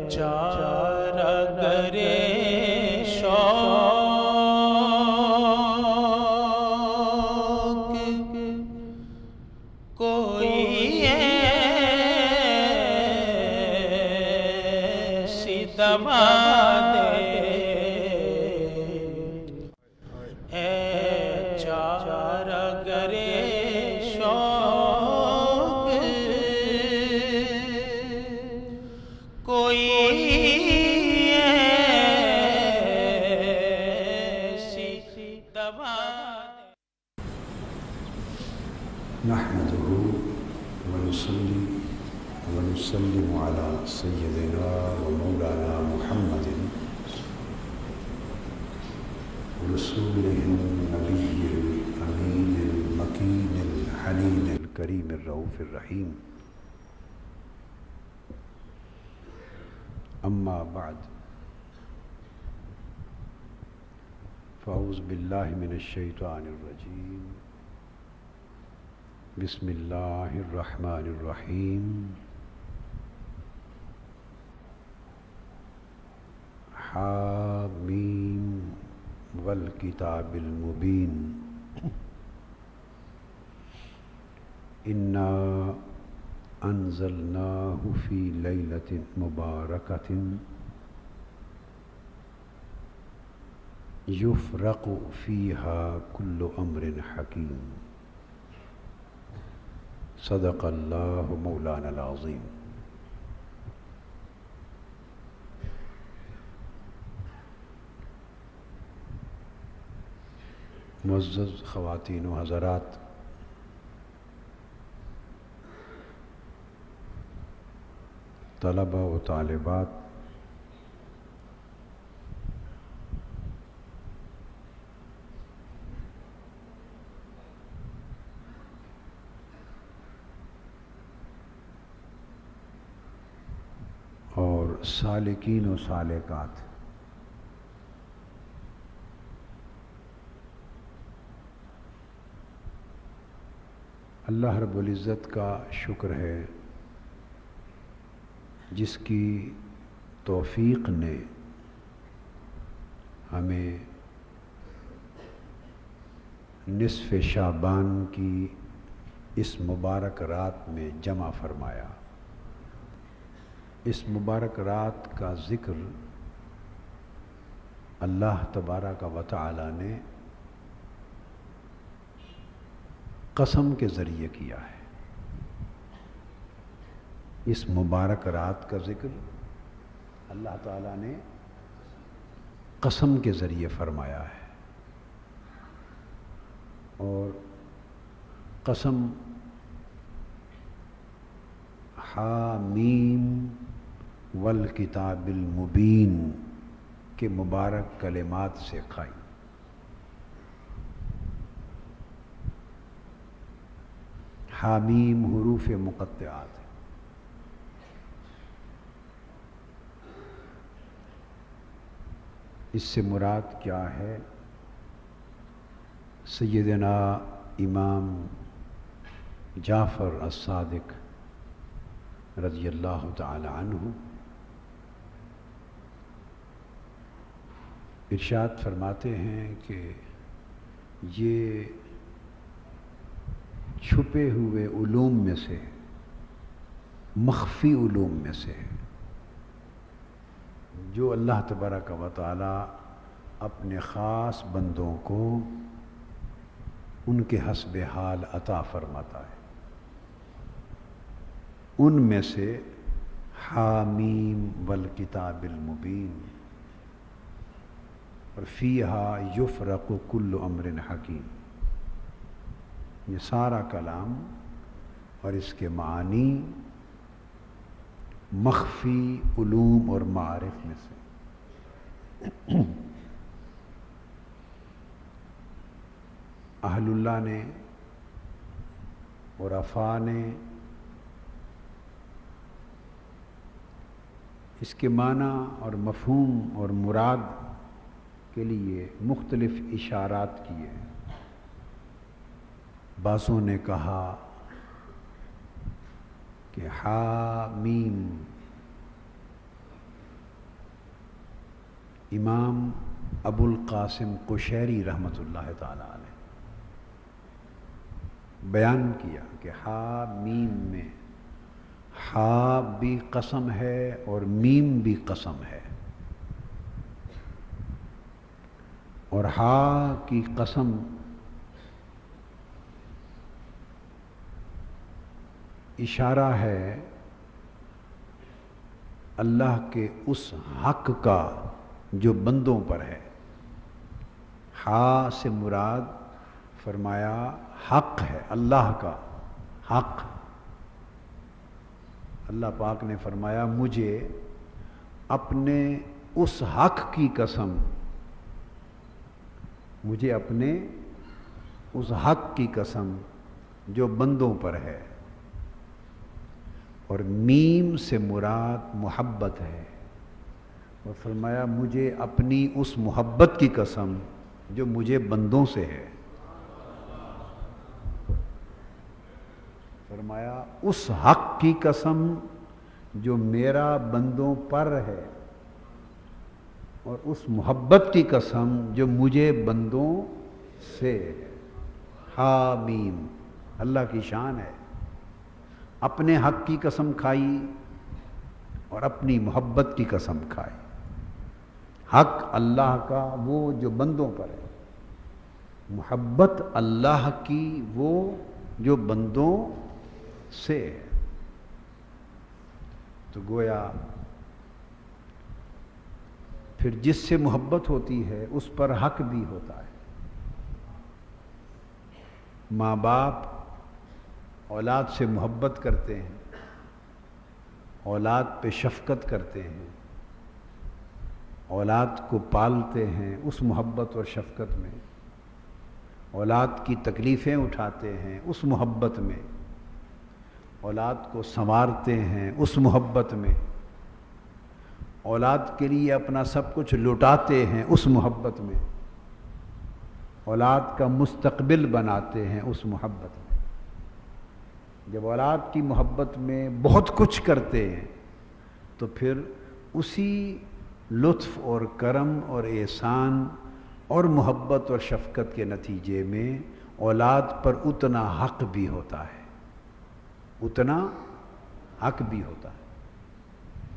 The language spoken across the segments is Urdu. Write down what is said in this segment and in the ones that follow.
چارہ گرے شوق کوئی ایسی دوا دے، اے چارہ گرے شوق کوئی ایسی دوا دے۔ نحمده ونصلي ونسلم على سيدنا ومولانا محمد رسوله النبي الأمين المكين الحنين الكريم الرؤوف الرحيم. أما بعد، فأعوذ بالله من الشيطان الرجيم. بسم الله الرحمن الرحيم. حامیم والکتاب المبین. انا انزلناه فی لیلۃ مبارکۃ یفرق فیہا کل امر حکیم. صدق اللہ مولانا العظیم. معزز خواتین و حضرات، طلبہ و طالبات، اور سالکین و سالکات، اللہ رب العزت کا شکر ہے جس کی توفیق نے ہمیں نصف شعبان کی اس مبارک رات میں جمع فرمایا. اس مبارک رات کا ذکر اللہ تبارک و تعالی نے قسم کے ذریعے کیا ہے. اس مبارک رات کا ذکر اللہ تعالیٰ نے قسم کے ذریعے فرمایا ہے، اور قسم حامیم والکتاب المبین کے مبارک کلمات سے کھائی. حامیم حروف مقطعات ہیں. اس سے مراد کیا ہے؟ سیدنا امام جعفر الصادق رضی اللہ تعالی عنہ ارشاد فرماتے ہیں کہ یہ چھپے ہوئے علوم میں سے، مخفی علوم میں سے ہے، جو اللہ تبارک و تعالی اپنے خاص بندوں کو ان کے حسب حال عطا فرماتا ہے. ان میں سے حامیم والکتاب المبین اور فیہا یفرق کل امر حکیم. یہ سارا کلام اور اس کے معنی مخفی علوم اور معارف میں سے. اہل اللہ نے، عرفاء نے اس کے معنی اور مفہوم اور مراد کے لیے مختلف اشارات کیے. بعضوں نے کہا کہ حامیم امام ابو القاسم قشیری رحمۃ اللہ تعالی علیہ بیان کیا کہ ہا میم میں ہا بھی قسم ہے اور میم بھی قسم ہے، اور ہا کی قسم اشارہ ہے اللہ کے اس حق کا جو بندوں پر ہے۔ ہا سے مراد فرمایا حق ہے، اللہ کا حق۔ اللہ پاک نے فرمایا مجھے اپنے اس حق کی قسم، مجھے اپنے اس حق کی قسم جو بندوں پر ہے، اور میم سے مراد محبت ہے، اور فرمایا مجھے اپنی اس محبت کی قسم جو مجھے بندوں سے ہے۔ فرمایا اس حق کی قسم جو میرا بندوں پر ہے، اور اس محبت کی قسم جو مجھے بندوں سے ہے۔ حامیم، اللہ کی شان ہے، اپنے حق کی قسم کھائی اور اپنی محبت کی قسم کھائی۔ حق اللہ کا وہ جو بندوں پر ہے، محبت اللہ کی وہ جو بندوں سے ہے۔ تو گویا پھر جس سے محبت ہوتی ہے اس پر حق بھی ہوتا ہے۔ ماں باپ اولاد سے محبت کرتے ہیں، اولاد پہ شفقت کرتے ہیں، اولاد کو پالتے ہیں اس محبت اور شفقت میں، اولاد کی تکلیفیں اٹھاتے ہیں اس محبت میں، اولاد کو سنوارتے ہیں اس محبت میں، اولاد کے لیے اپنا سب کچھ لٹاتے ہیں اس محبت میں، اولاد کا مستقبل بناتے ہیں اس محبت میں۔ جب اولاد کی محبت میں بہت کچھ کرتے ہیں تو پھر اسی لطف اور کرم اور احسان اور محبت اور شفقت کے نتیجے میں اولاد پر اتنا حق بھی ہوتا ہے، اتنا حق بھی ہوتا ہے،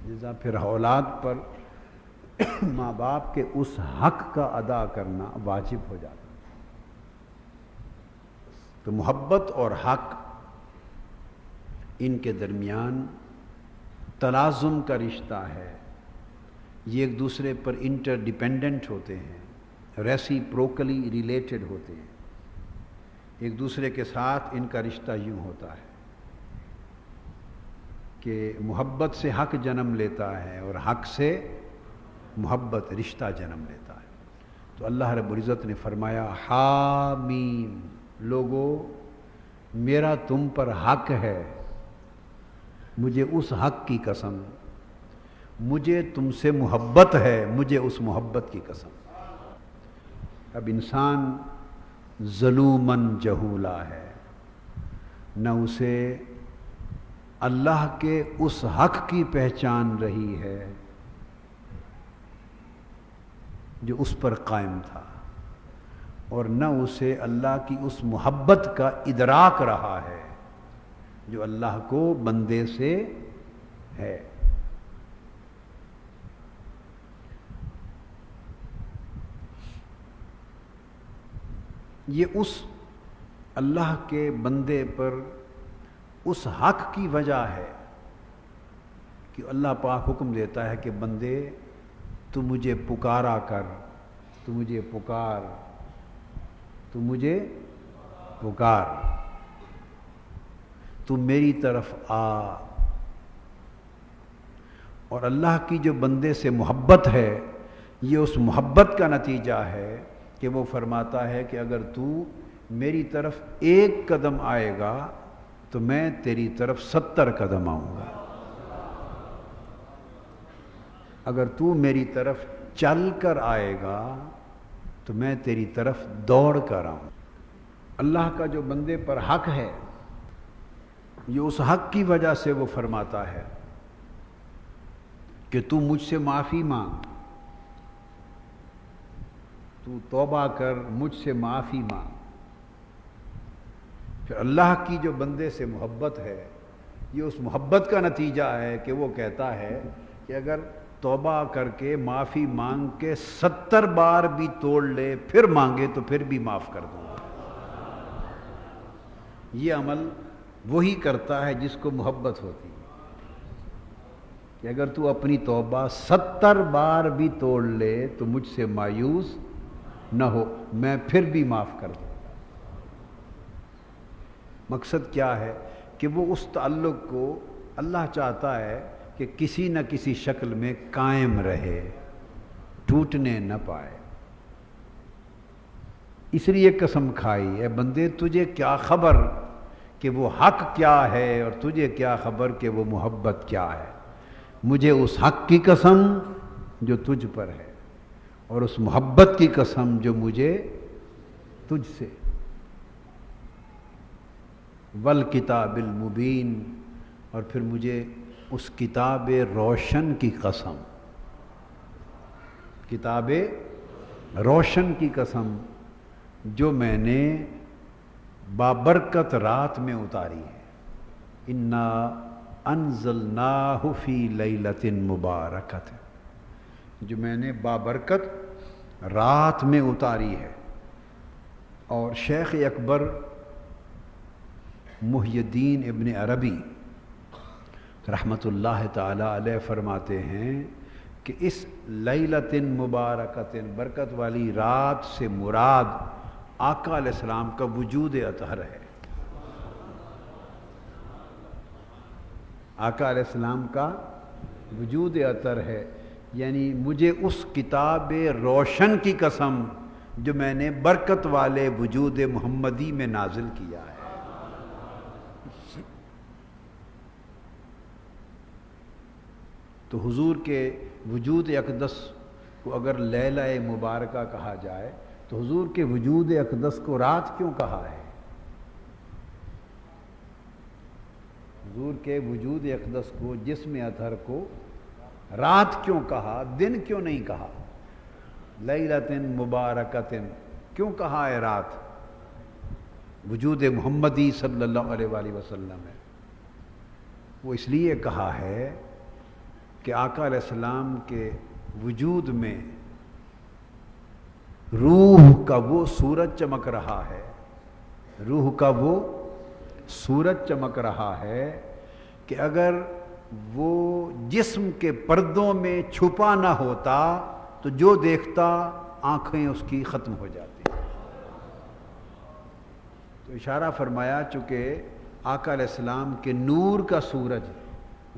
لذا پھر اولاد پر ماں باپ کے اس حق کا ادا کرنا واجب ہو جاتا ہے۔ تو محبت اور حق، ان کے درمیان تلازم کا رشتہ ہے، یہ ایک دوسرے پر انٹر ڈیپینڈنٹ ہوتے ہیں، ریسیپروکلی ریلیٹڈ ہوتے ہیں، ایک دوسرے کے ساتھ ان کا رشتہ یوں ہوتا ہے کہ محبت سے حق جنم لیتا ہے اور حق سے محبت رشتہ جنم لیتا ہے۔ تو اللہ رب العزت نے فرمایا حامیم، لوگو میرا تم پر حق ہے، مجھے اس حق کی قسم، مجھے تم سے محبت ہے، مجھے اس محبت کی قسم۔ اب انسان ظلوماً جہولا ہے، نہ اسے اللہ کے اس حق کی پہچان رہی ہے جو اس پر قائم تھا، اور نہ اسے اللہ کی اس محبت کا ادراک رہا ہے جو اللہ کو بندے سے ہے۔ یہ اس اللہ کے بندے پر اس حق کی وجہ ہے کہ اللہ پاک حکم دیتا ہے کہ بندے تو مجھے پکارا کر، تو مجھے پکار، تو مجھے پکار، تو میری طرف آ۔ اور اللہ کی جو بندے سے محبت ہے، یہ اس محبت کا نتیجہ ہے کہ وہ فرماتا ہے کہ اگر تو میری طرف ایک قدم آئے گا تو میں تیری طرف 70 قدم آؤں گا، اگر تو میری طرف چل کر آئے گا تو میں تیری طرف دوڑ کر آؤں۔ اللہ کا جو بندے پر حق ہے، یہ اس حق کی وجہ سے وہ فرماتا ہے کہ تو مجھ سے معافی مانگ، تو توبہ کر، مجھ سے معافی مانگ۔ پھر اللہ کی جو بندے سے محبت ہے، یہ اس محبت کا نتیجہ ہے کہ وہ کہتا ہے کہ اگر توبہ کر کے معافی مانگ کے 70 بار بھی توڑ لے پھر مانگے تو پھر بھی معاف کر دوں گا۔ یہ عمل وہی کرتا ہے جس کو محبت ہوتی ہے کہ اگر تو اپنی توبہ 70 بار بھی توڑ لے تو مجھ سے مایوس نہ ہو، میں پھر بھی معاف کر دوں گا۔ مقصد کیا ہے کہ وہ اس تعلق کو اللہ چاہتا ہے کہ کسی نہ کسی شکل میں قائم رہے، ٹوٹنے نہ پائے۔ اس لیے قسم کھائی، اے بندے تجھے کیا خبر کہ وہ حق کیا ہے اور تجھے کیا خبر کہ وہ محبت کیا ہے۔ مجھے اس حق کی قسم جو تجھ پر ہے اور اس محبت کی قسم جو مجھے تجھ سے، والکتاب المبین، اور پھر مجھے اس کتاب روشن کی قسم، کتاب روشن کی قسم جو میں نے بابرکت رات میں اتاری ہے۔ انا انزلناہ فی لیلۃ مبارکۃ، جو میں نے بابرکت رات میں اتاری ہے۔ اور شیخ اکبر محی الدین ابن عربی رحمۃ اللہ تعالی علیہ فرماتے ہیں کہ اس لیلۃ مبارکۃ، برکت والی رات سے مراد آقا علیہ السلام کا وجود اطہر ہے۔ آقا علیہ السلام کا وجود اطہر ہے، یعنی مجھے اس کتاب روشن کی قسم جو میں نے برکت والے وجود محمدی میں نازل کیا ہے۔ تو حضور کے وجود اقدس کو اگر لیلہ مبارکہ کہا جائے تو حضور کے وجود اقدس کو رات کیوں کہا ہے؟ حضور کے وجود اقدس کو، جسم اطہر کو رات کیوں کہا، دن کیوں نہیں کہا؟ لیلۃ مبارکۃ کیوں کہا ہے رات؟ وجود محمدی صلی اللہ علیہ وآلہ وسلم ہے۔ وہ اس لیے کہا ہے کہ آقا علیہ السلام کے وجود میں روح کا وہ سورج چمک رہا ہے، روح کا وہ سورج چمک رہا ہے کہ اگر وہ جسم کے پردوں میں چھپا نہ ہوتا تو جو دیکھتا آنکھیں اس کی ختم ہو جاتی۔ تو اشارہ فرمایا چونکہ آقا علیہ السلام کے نور کا سورج،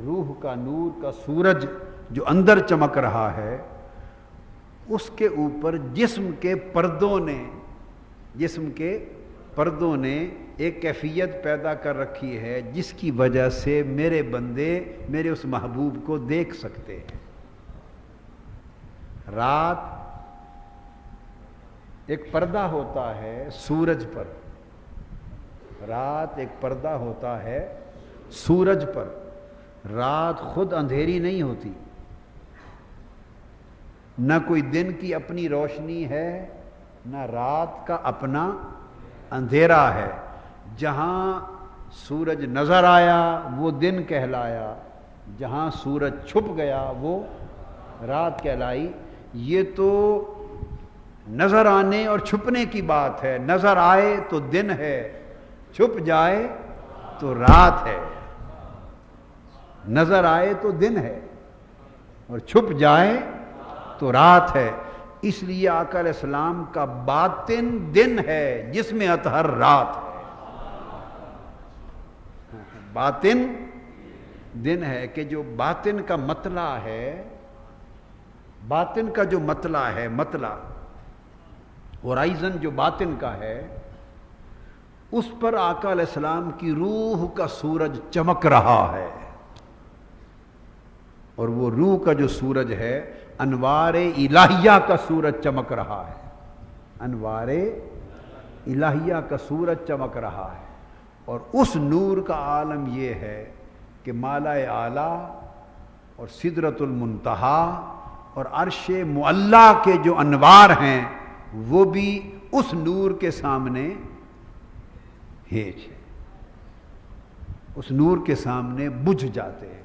روح کا نور کا سورج جو اندر چمک رہا ہے، اس کے اوپر جسم کے پردوں نے ایک کیفیت پیدا کر رکھی ہے جس کی وجہ سے میرے بندے میرے اس محبوب کو دیکھ سکتے ہیں۔ رات ایک پردہ ہوتا ہے سورج پر، رات ایک پردہ ہوتا ہے سورج پر۔ رات خود اندھیری نہیں ہوتی، نہ کوئی دن کی اپنی روشنی ہے، نہ رات کا اپنا اندھیرا ہے۔ جہاں سورج نظر آیا وہ دن کہلایا، جہاں سورج چھپ گیا وہ رات کہلائی۔ یہ تو نظر آنے اور چھپنے کی بات ہے، نظر آئے تو دن ہے، چھپ جائے تو رات ہے۔ نظر آئے تو دن ہے اور چھپ جائے تو رات ہے۔ اس لیے آقا علیہ السلام کا باطن دن ہے، جس میں اطہر رات ہے۔ باطن دن ہے کہ جو باطن کا مطلع ہے، باطن کا جو مطلع ہے، مطلع ہورائزن جو باطن کا ہے، اس پر آقا علیہ السلام کی روح کا سورج چمک رہا ہے۔ اور وہ روح کا جو سورج ہے انوار الہیہ کا سورج چمک رہا ہے، انوار الہیہ کا سورج چمک رہا ہے۔ اور اس نور کا عالم یہ ہے کہ مالا اعلیٰ اور سدرۃ المنتہا اور عرش معلیٰ کے جو انوار ہیں وہ بھی اس نور کے سامنے ہیج ہے، اس نور کے سامنے بجھ جاتے ہیں۔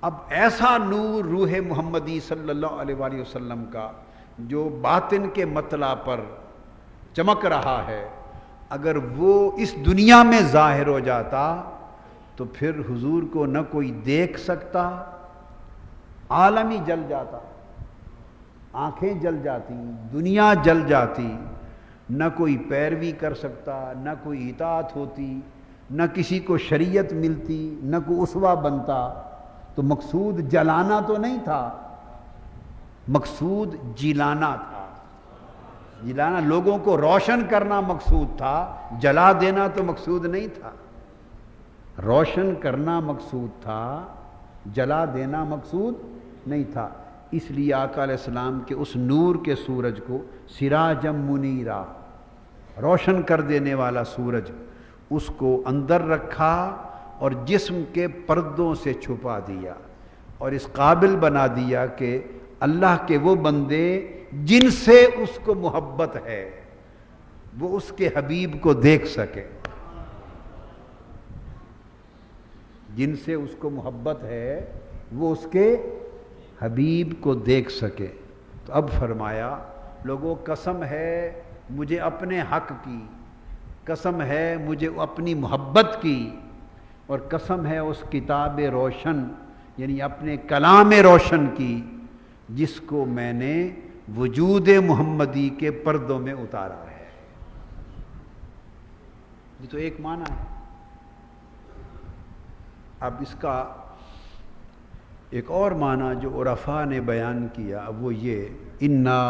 اب ایسا نور روح محمدی صلی اللہ علیہ وآلہ وسلم کا جو باطن کے مطلع پر چمک رہا ہے، اگر وہ اس دنیا میں ظاہر ہو جاتا تو پھر حضور کو نہ کوئی دیکھ سکتا، عالم ہی جل جاتا، آنکھیں جل جاتی، دنیا جل جاتی، نہ کوئی پیروی کر سکتا، نہ کوئی اطاعت ہوتی، نہ کسی کو شریعت ملتی، نہ کوئی اسوہ بنتا۔ تو مقصود جلانا تو نہیں تھا، مقصود جلانا تھا۔ جلانا لوگوں کو روشن کرنا مقصود تھا، جلا دینا تو مقصود نہیں تھا۔ روشن کرنا مقصود تھا، جلا دینا مقصود نہیں تھا۔ اس لیے آقا علیہ السلام کے اس نور کے سورج کو سراجم منیرا، روشن کر دینے والا سورج، اس کو اندر رکھا اور جسم کے پردوں سے چھپا دیا، اور اس قابل بنا دیا کہ اللہ کے وہ بندے جن سے اس کو محبت ہے وہ اس کے حبیب کو دیکھ سکے، جن سے اس کو محبت ہے وہ اس کے حبیب کو دیکھ سکے۔ تو اب فرمایا لوگوں قسم ہے مجھے اپنے حق کی، قسم ہے مجھے اپنی محبت کی، اور قسم ہے اس کتاب روشن یعنی اپنے کلام روشن کی جس کو میں نے وجود محمدی کے پردوں میں اتارا ہے۔ یہ تو ایک معنی ہے۔ اب اس کا ایک اور معنی جو عرفاء نے بیان کیا وہ یہ، انا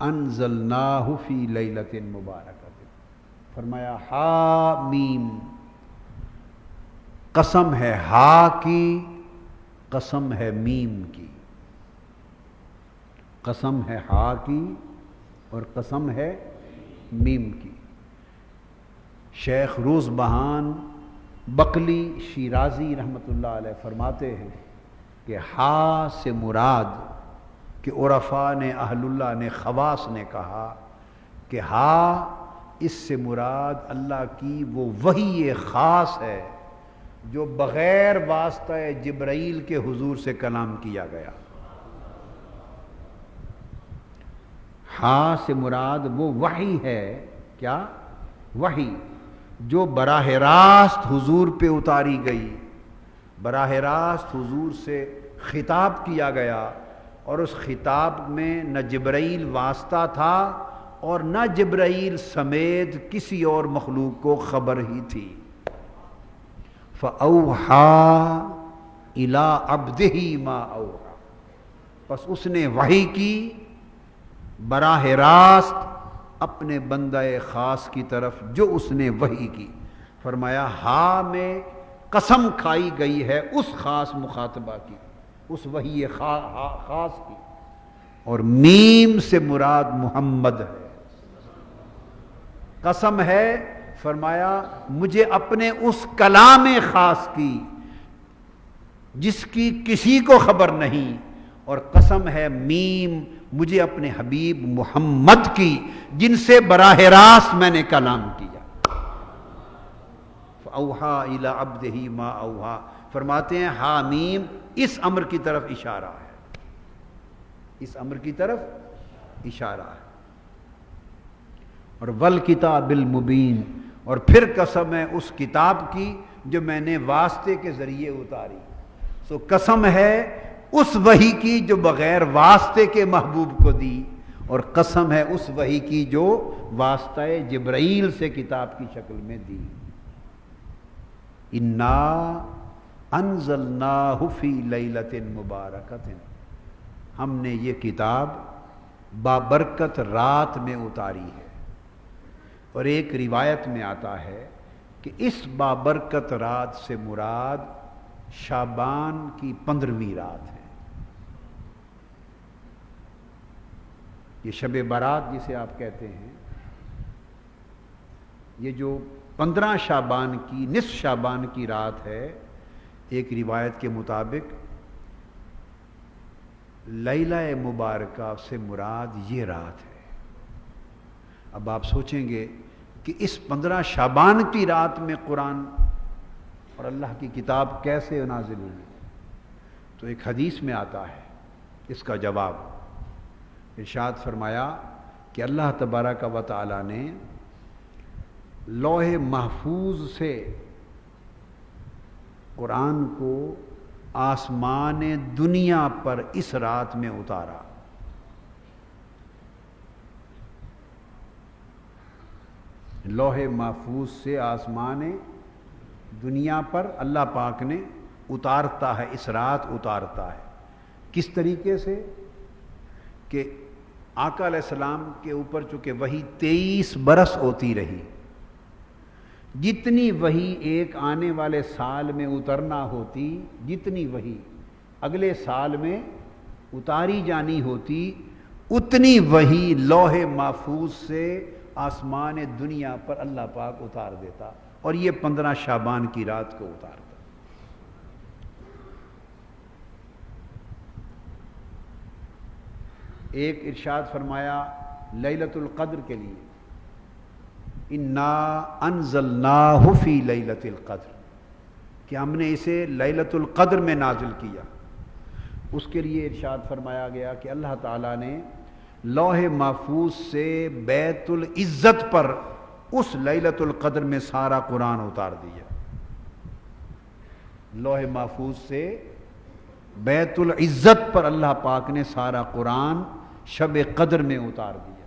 انزلناہ فی لیلۃ مبارکۃ، فرمایا ہا میم، قسم ہے ہا کی، قسم ہے میم کی، قسم ہے ہا کی اور قسم ہے میم کی۔ شیخ روز بہان بقلی شیرازی رحمۃ اللہ علیہ فرماتے ہیں کہ ہا سے مراد، کہ عرفاء نے، اہل اللہ نے، خواص نے کہا کہ ہا اس سے مراد اللہ کی وہ وحی خاص ہے جو بغیر واسطہ جبرائیل کے حضور سے کلام کیا گیا۔ ہاں سے مراد وہ وحی ہے، کیا؟ وحی جو براہ راست حضور پہ اتاری گئی، براہ راست حضور سے خطاب کیا گیا، اور اس خطاب میں نہ جبرائیل واسطہ تھا اور نہ جبرائیل سمیت کسی اور مخلوق کو خبر ہی تھی۔ فَأَوْحَا إِلَىٰ عَبْدِهِ مَا أَوْحَا، پس اس نے وحی کی براہ راست اپنے بندہ خاص کی طرف جو اس نے وحی کی۔ فرمایا ہا میں قسم کھائی گئی ہے اس خاص مخاطبہ کی، اس وحی خاص کی، اور میم سے مراد محمد ہے۔ قسم ہے، فرمایا مجھے اپنے اس کلام خاص کی جس کی کسی کو خبر نہیں، اور قسم ہے میم مجھے اپنے حبیب محمد کی جن سے براہ راست میں نے کلام کیا۔ فَأَوْحَا إِلَىٰ عَبْدِهِ مَا أَوْحَا، فرماتے ہیں حامیم اس امر کی طرف اشارہ ہے، اس امر کی طرف اشارہ ہے۔ اور وَالْكِتَابِ الْمُبِينِ، اور پھر قسم ہے اس کتاب کی جو میں نے واسطے کے ذریعے اتاری۔ سو قسم ہے اس وحی کی جو بغیر واسطے کے محبوب کو دی، اور قسم ہے اس وحی کی جو واسطہ جبرائیل سے کتاب کی شکل میں دی۔ انا انزلناہ فی لیلۃ مبارکۃ، ہم نے یہ کتاب بابرکت رات میں اتاری ہے۔ اور ایک روایت میں آتا ہے کہ اس بابرکت رات سے مراد شعبان کی 15ویں رات ہے۔ یہ شب برات جسے آپ کہتے ہیں، یہ جو 15 شعبان کی، نصف شعبان کی رات ہے، ایک روایت کے مطابق لیلہ مبارکہ سے مراد یہ رات ہے۔ اب آپ سوچیں گے کہ اس 15 شعبان کی رات میں قرآن اور اللہ کی کتاب کیسے نازل ہوئی؟ تو ایک حدیث میں آتا ہے اس کا جواب۔ ارشاد فرمایا کہ اللہ تبارک و تعالی نے لوح محفوظ سے قرآن کو آسمان دنیا پر اس رات میں اتارا۔ لوح محفوظ سے آسمان دنیا پر اللہ پاک نے اتارتا ہے، اس رات اتارتا ہے۔ کس طریقے سے؟ کہ آقا علیہ السلام کے اوپر چونکہ وحی 23 برس ہوتی رہی، جتنی وحی ایک آنے والے سال میں اترنا ہوتی، جتنی وحی اگلے سال میں اتاری جانی ہوتی، اتنی وحی لوح محفوظ سے آسمان دنیا پر اللہ پاک اتار دیتا، اور یہ 15 شعبان کی رات کو اتارتا۔ ایک ارشاد فرمایا لیلۃ القدر کے لیے، انا انزلناہ فی لیلۃ القدر، کہ ہم نے اسے لیلۃ القدر میں نازل کیا۔ اس کے لیے ارشاد فرمایا گیا کہ اللہ تعالیٰ نے لوح محفوظ سے بیت العزت پر اس لیلۃ القدر میں سارا قرآن اتار دیا۔ لوح محفوظ سے بیت العزت پر اللہ پاک نے سارا قرآن شب قدر میں اتار دیا۔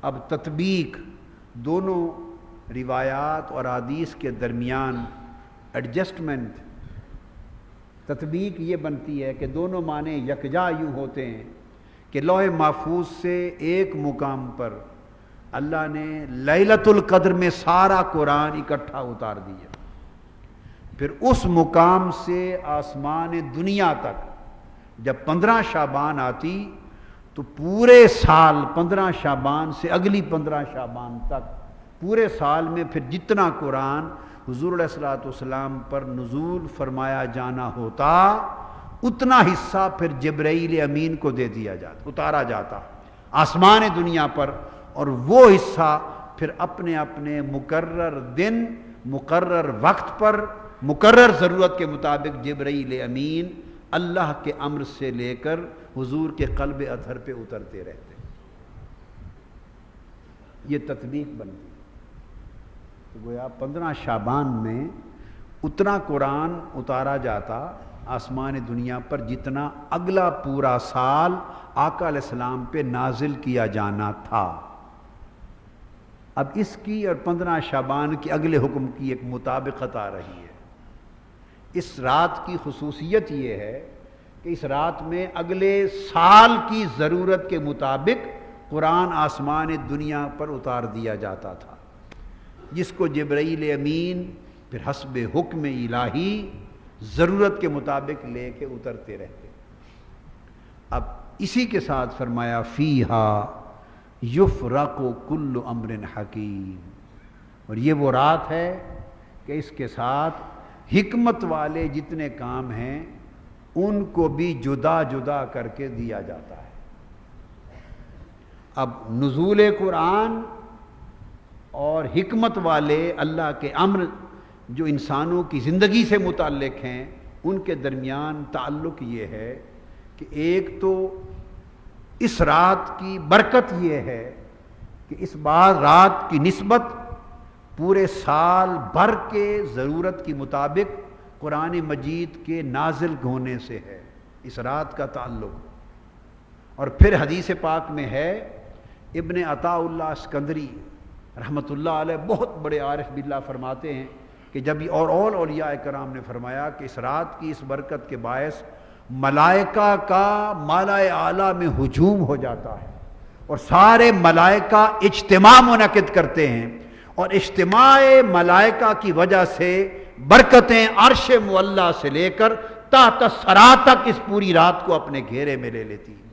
اب تطبیق دونوں روایات اور حدیث کے درمیان ایڈجسٹمنٹ، تطبیق یہ بنتی ہے کہ دونوں معنی یکجا یوں ہوتے ہیں کہ لوح محفوظ سے ایک مقام پر اللہ نے لیلۃ القدر میں سارا قرآن اکٹھا اتار دیا، پھر اس مقام سے آسمان دنیا تک جب 15 شعبان آتی تو پورے سال 15 شعبان سے اگلی 15 شعبان تک پورے سال میں پھر جتنا قرآن حضور علیہ الصلوۃ والسلام پر نزول فرمایا جانا ہوتا، اتنا حصہ پھر جبرائیل امین کو دے دیا جاتا، اتارا جاتا آسمان دنیا پر، اور وہ حصہ پھر اپنے اپنے مقرر دن، مقرر وقت پر، مقرر ضرورت کے مطابق جبرائیل امین اللہ کے امر سے لے کر حضور کے قلب اطہر پہ اترتے رہتے۔ یہ تطبیق بنتی۔ تو گویا 15 شعبان میں اتنا قرآن اتارا جاتا آسمان دنیا پر جتنا اگلا پورا سال آقا علیہ السلام پہ نازل کیا جانا تھا۔ اب اس کی اور 15 شعبان کے اگلے حکم کی ایک مطابقت آ رہی ہے۔ اس رات کی خصوصیت یہ ہے کہ اس رات میں اگلے سال کی ضرورت کے مطابق قرآن آسمان دنیا پر اتار دیا جاتا تھا، جس کو جبرائیل امین پھر حسب حکم الہی ضرورت کے مطابق لے کے اترتے رہتے۔ اب اسی کے ساتھ فرمایا فیہا یفرق کل امر حکیم، اور یہ وہ رات ہے کہ اس کے ساتھ حکمت والے جتنے کام ہیں ان کو بھی جدا جدا کر کے دیا جاتا ہے۔ اب نزول قرآن اور حکمت والے اللہ کے امر جو انسانوں کی زندگی سے متعلق ہیں، ان کے درمیان تعلق یہ ہے کہ ایک تو اس رات کی برکت یہ ہے کہ اس بار رات کی نسبت پورے سال بھر کے ضرورت کے مطابق قرآن مجید کے نازل ہونے سے ہے، اس رات کا تعلق۔ اور پھر حدیث پاک میں ہے، ابن عطاء اللہ اسکندری رحمۃ اللہ علیہ بہت بڑے عارف باللہ فرماتے ہیں کہ جب اور اولیاء کرام نے فرمایا کہ اس رات کی اس برکت کے باعث ملائکہ کا مالائے اعلیٰ میں ہجوم ہو جاتا ہے، اور سارے ملائکہ اجتماع منعقد کرتے ہیں، اور اجتماع ملائکہ کی وجہ سے برکتیں عرش معلیٰ سے لے کر تحت ثری تک اس پوری رات کو اپنے گھیرے میں لے لیتی ہیں۔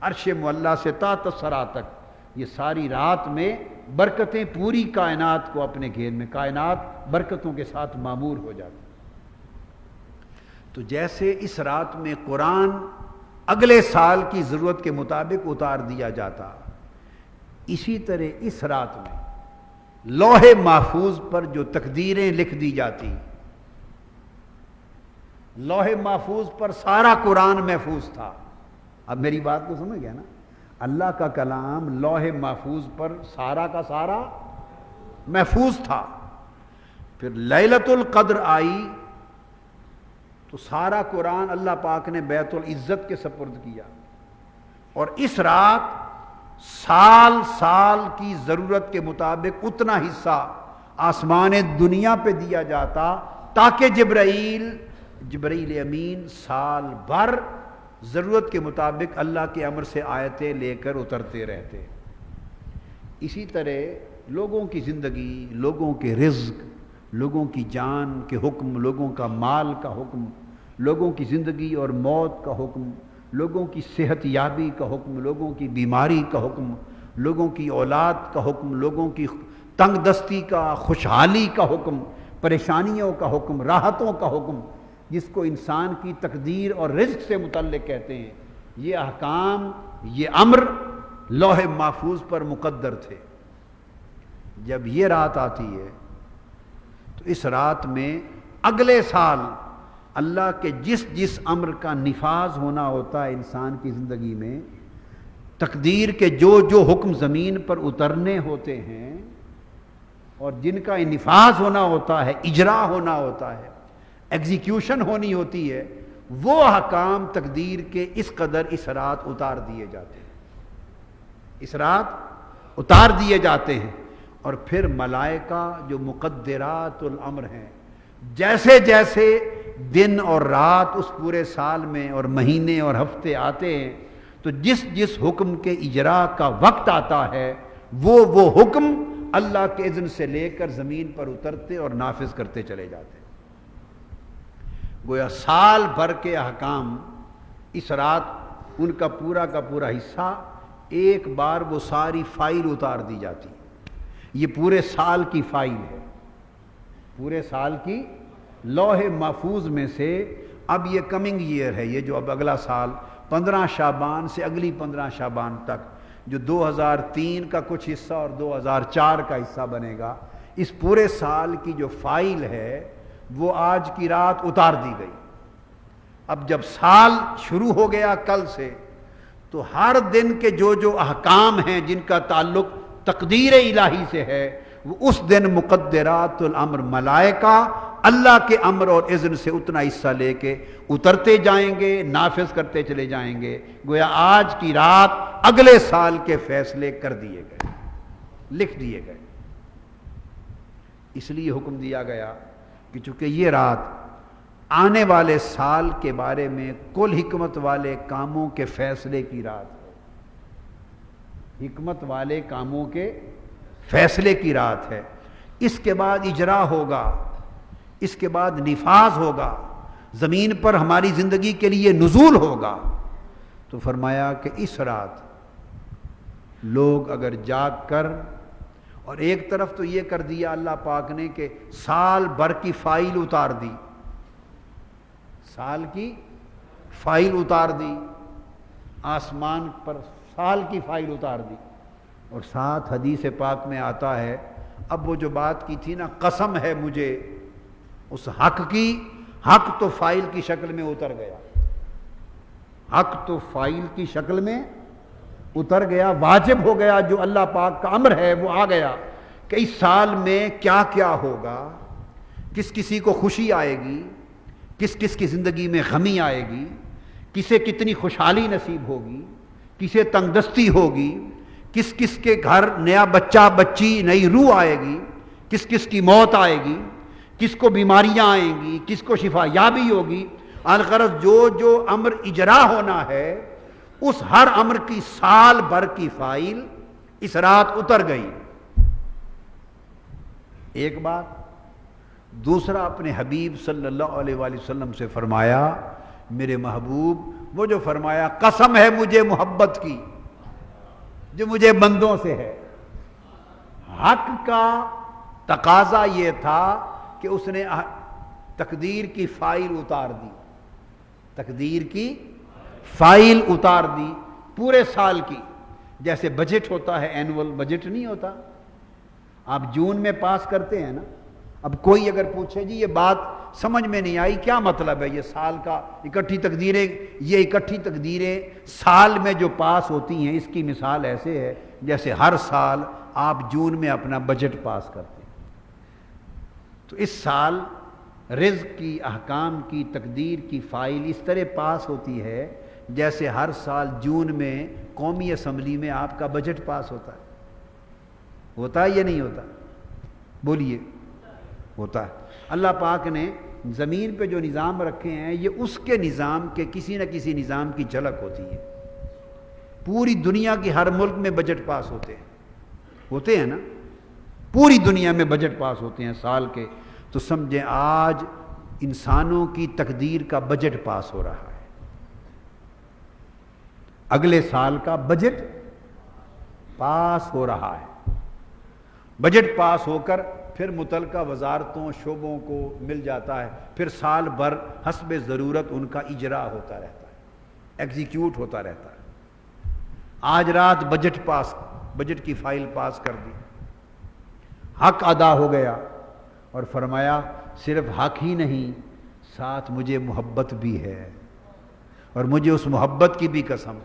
عرش معلیٰ سے تحت ثری تک یہ ساری رات میں برکتیں پوری کائنات کو اپنے گھیر میں، کائنات برکتوں کے ساتھ معمور ہو جاتی۔ تو جیسے اس رات میں قرآن اگلے سال کی ضرورت کے مطابق اتار دیا جاتا۔ اسی طرح اس رات میں لوح محفوظ پر جو تقدیریں لکھ دی جاتی، لوح محفوظ پر سارا قرآن محفوظ تھا۔ اب میری بات کو سمجھ گیا نا؟ اللہ کا کلام لوح محفوظ پر سارا کا سارا محفوظ تھا۔ پھر لیلۃ القدر آئی تو سارا قرآن اللہ پاک نے بیت العزت کے سپرد کیا، اور اس رات سال سال کی ضرورت کے مطابق اتنا حصہ آسمان دنیا پہ دیا جاتا، تاکہ جبرائیل امین سال بھر ضرورت کے مطابق اللہ کے امر سے آیتیں لے کر اترتے رہتے۔ اسی طرح لوگوں کی زندگی، لوگوں کے رزق، لوگوں کی جان کے حکم، لوگوں کا مال کا حکم، لوگوں کی زندگی اور موت کا حکم، لوگوں کی صحت یابی کا حکم، لوگوں کی بیماری کا حکم، لوگوں کی اولاد کا حکم، لوگوں کی تنگ دستی کا، خوشحالی کا حکم، پریشانیوں کا حکم، راحتوں کا حکم، جس کو انسان کی تقدیر اور رزق سے متعلق کہتے ہیں، یہ احکام، یہ امر لوح محفوظ پر مقدر تھے۔ جب یہ رات آتی ہے تو اس رات میں اگلے سال اللہ کے جس امر کا نفاذ ہونا ہوتا ہے انسان کی زندگی میں، تقدیر کے جو حکم زمین پر اترنے ہوتے ہیں اور جن کا نفاذ ہونا ہوتا ہے، اجرا ہونا ہوتا ہے، ایگزیکیوشن ہونی ہوتی ہے، وہ احکام تقدیر کے اس قدر اس رات اتار دیے جاتے ہیں، اس رات اتار دیے جاتے ہیں۔ اور پھر ملائکہ جو مقدرات الامر ہیں، جیسے جیسے دن اور رات اس پورے سال میں اور مہینے اور ہفتے آتے ہیں، تو جس حکم کے اجرا کا وقت آتا ہے، وہ حکم اللہ کے اذن سے لے کر زمین پر اترتے اور نافذ کرتے چلے جاتے۔ گویا سال بھر کے احکام اس رات ان کا پورا حصہ ایک بار وہ ساری فائل اتار دی جاتی۔ یہ پورے سال کی فائل ہے، پورے سال کی لوح محفوظ میں سے۔ اب یہ کمنگ ایئر ہے، یہ جو اب اگلا سال 15 شعبان سے اگلی 15 شعبان تک، جو 2003 کا کچھ حصہ اور 2004 کا حصہ بنے گا، اس پورے سال کی جو فائل ہے وہ آج کی رات اتار دی گئی۔ اب جب سال شروع ہو گیا کل سے، تو ہر دن کے جو احکام ہیں جن کا تعلق تقدیر الہی سے ہے، وہ اس دن مقدرات الامر ملائکہ اللہ کے امر اور اذن سے اتنا حصہ لے کے اترتے جائیں گے، نافذ کرتے چلے جائیں گے۔ گویا آج کی رات اگلے سال کے فیصلے کر دیے گئے، لکھ دیے گئے۔ اس لیے حکم دیا گیا کہ چونکہ یہ رات آنے والے سال کے بارے میں کل حکمت والے کاموں کے فیصلے کی رات ہے، حکمت والے کاموں کے فیصلے کی رات ہے۔ اس کے بعد اجرا ہوگا، اس کے بعد نفاذ ہوگا، زمین پر ہماری زندگی کے لیے نزول ہوگا۔ تو فرمایا کہ اس رات لوگ اگر جاگ کر، اور ایک طرف تو یہ کر دیا اللہ پاک نے کہ سال بھر کی فائل اتار دی، سال کی فائل اتار دی، آسمان پر سال کی فائل اتار دی، اور ساتھ حدیث پاک میں آتا ہے، اب وہ جو بات کی تھی نا، قسم ہے مجھے اس حق کی، حق تو فائل کی شکل میں اتر گیا، حق تو فائل کی شکل میں اتر گیا، واجب ہو گیا، جو اللہ پاک کا امر ہے وہ آ گیا کہ اس سال میں کیا کیا ہوگا، کس کسی کو خوشی آئے گی، کس کس کی زندگی میں غمی آئے گی، کسے کتنی خوشحالی نصیب ہوگی، کسے تنگ دستی ہوگی، کس کس کے گھر نیا بچہ بچی نئی روح آئے گی، کس کس کی موت آئے گی، کس کو بیماریاں آئیں گی، کس کو شفا یابی ہوگی۔ الغرض جو امر اجرا ہونا ہے، اس ہر امر کی سال بھر کی فائل اس رات اتر گئی۔ ایک بات، دوسرا اپنے حبیب صلی اللہ علیہ وآلہ وسلم سے فرمایا، میرے محبوب، وہ جو فرمایا قسم ہے مجھے محبت کی جو مجھے بندوں سے ہے، حق کا تقاضا یہ تھا کہ اس نے تقدیر کی فائل اتار دی، تقدیر کی فائل اتار دی پورے سال کی. جیسے بجٹ ہوتا ہے، اینول بجٹ نہیں ہوتا، آپ جون میں پاس کرتے ہیں نا. اب کوئی اگر پوچھے جی یہ بات سمجھ میں نہیں آئی، کیا مطلب ہے؟ یہ سال کا اکٹھی تقدیریں، یہ اکٹھی تقدیریں سال میں جو پاس ہوتی ہیں، اس کی مثال ایسے ہے جیسے ہر سال آپ جون میں اپنا بجٹ پاس کرتے ہیں. تو اس سال رزق کی، احکام کی، تقدیر کی فائل اس طرح پاس ہوتی ہے جیسے ہر سال جون میں قومی اسمبلی میں آپ کا بجٹ پاس ہوتا ہے. ہوتا ہے یا نہیں ہوتا؟ بولیے. ہوتا ہے. اللہ پاک نے زمین پہ جو نظام رکھے ہیں یہ اس کے نظام کے کسی نہ کسی نظام کی جھلک ہوتی ہے. پوری دنیا کی ہر ملک میں بجٹ پاس ہوتے ہیں نا، پوری دنیا میں بجٹ پاس ہوتے ہیں سال کے. تو سمجھیں آج انسانوں کی تقدیر کا بجٹ پاس ہو رہا ہے. اگلے سال کا بجٹ پاس ہو رہا ہے. بجٹ پاس ہو کر پھر متعلقہ وزارتوں، شعبوں کو مل جاتا ہے. پھر سال بھر حسب ضرورت ان کا اجرا ہوتا رہتا ہے، ایگزیکیوٹ ہوتا رہتا ہے. آج رات بجٹ کی فائل پاس کر دی، حق ادا ہو گیا، اور فرمایا صرف حق ہی نہیں، ساتھ مجھے محبت بھی ہے، اور مجھے اس محبت کی بھی قسم.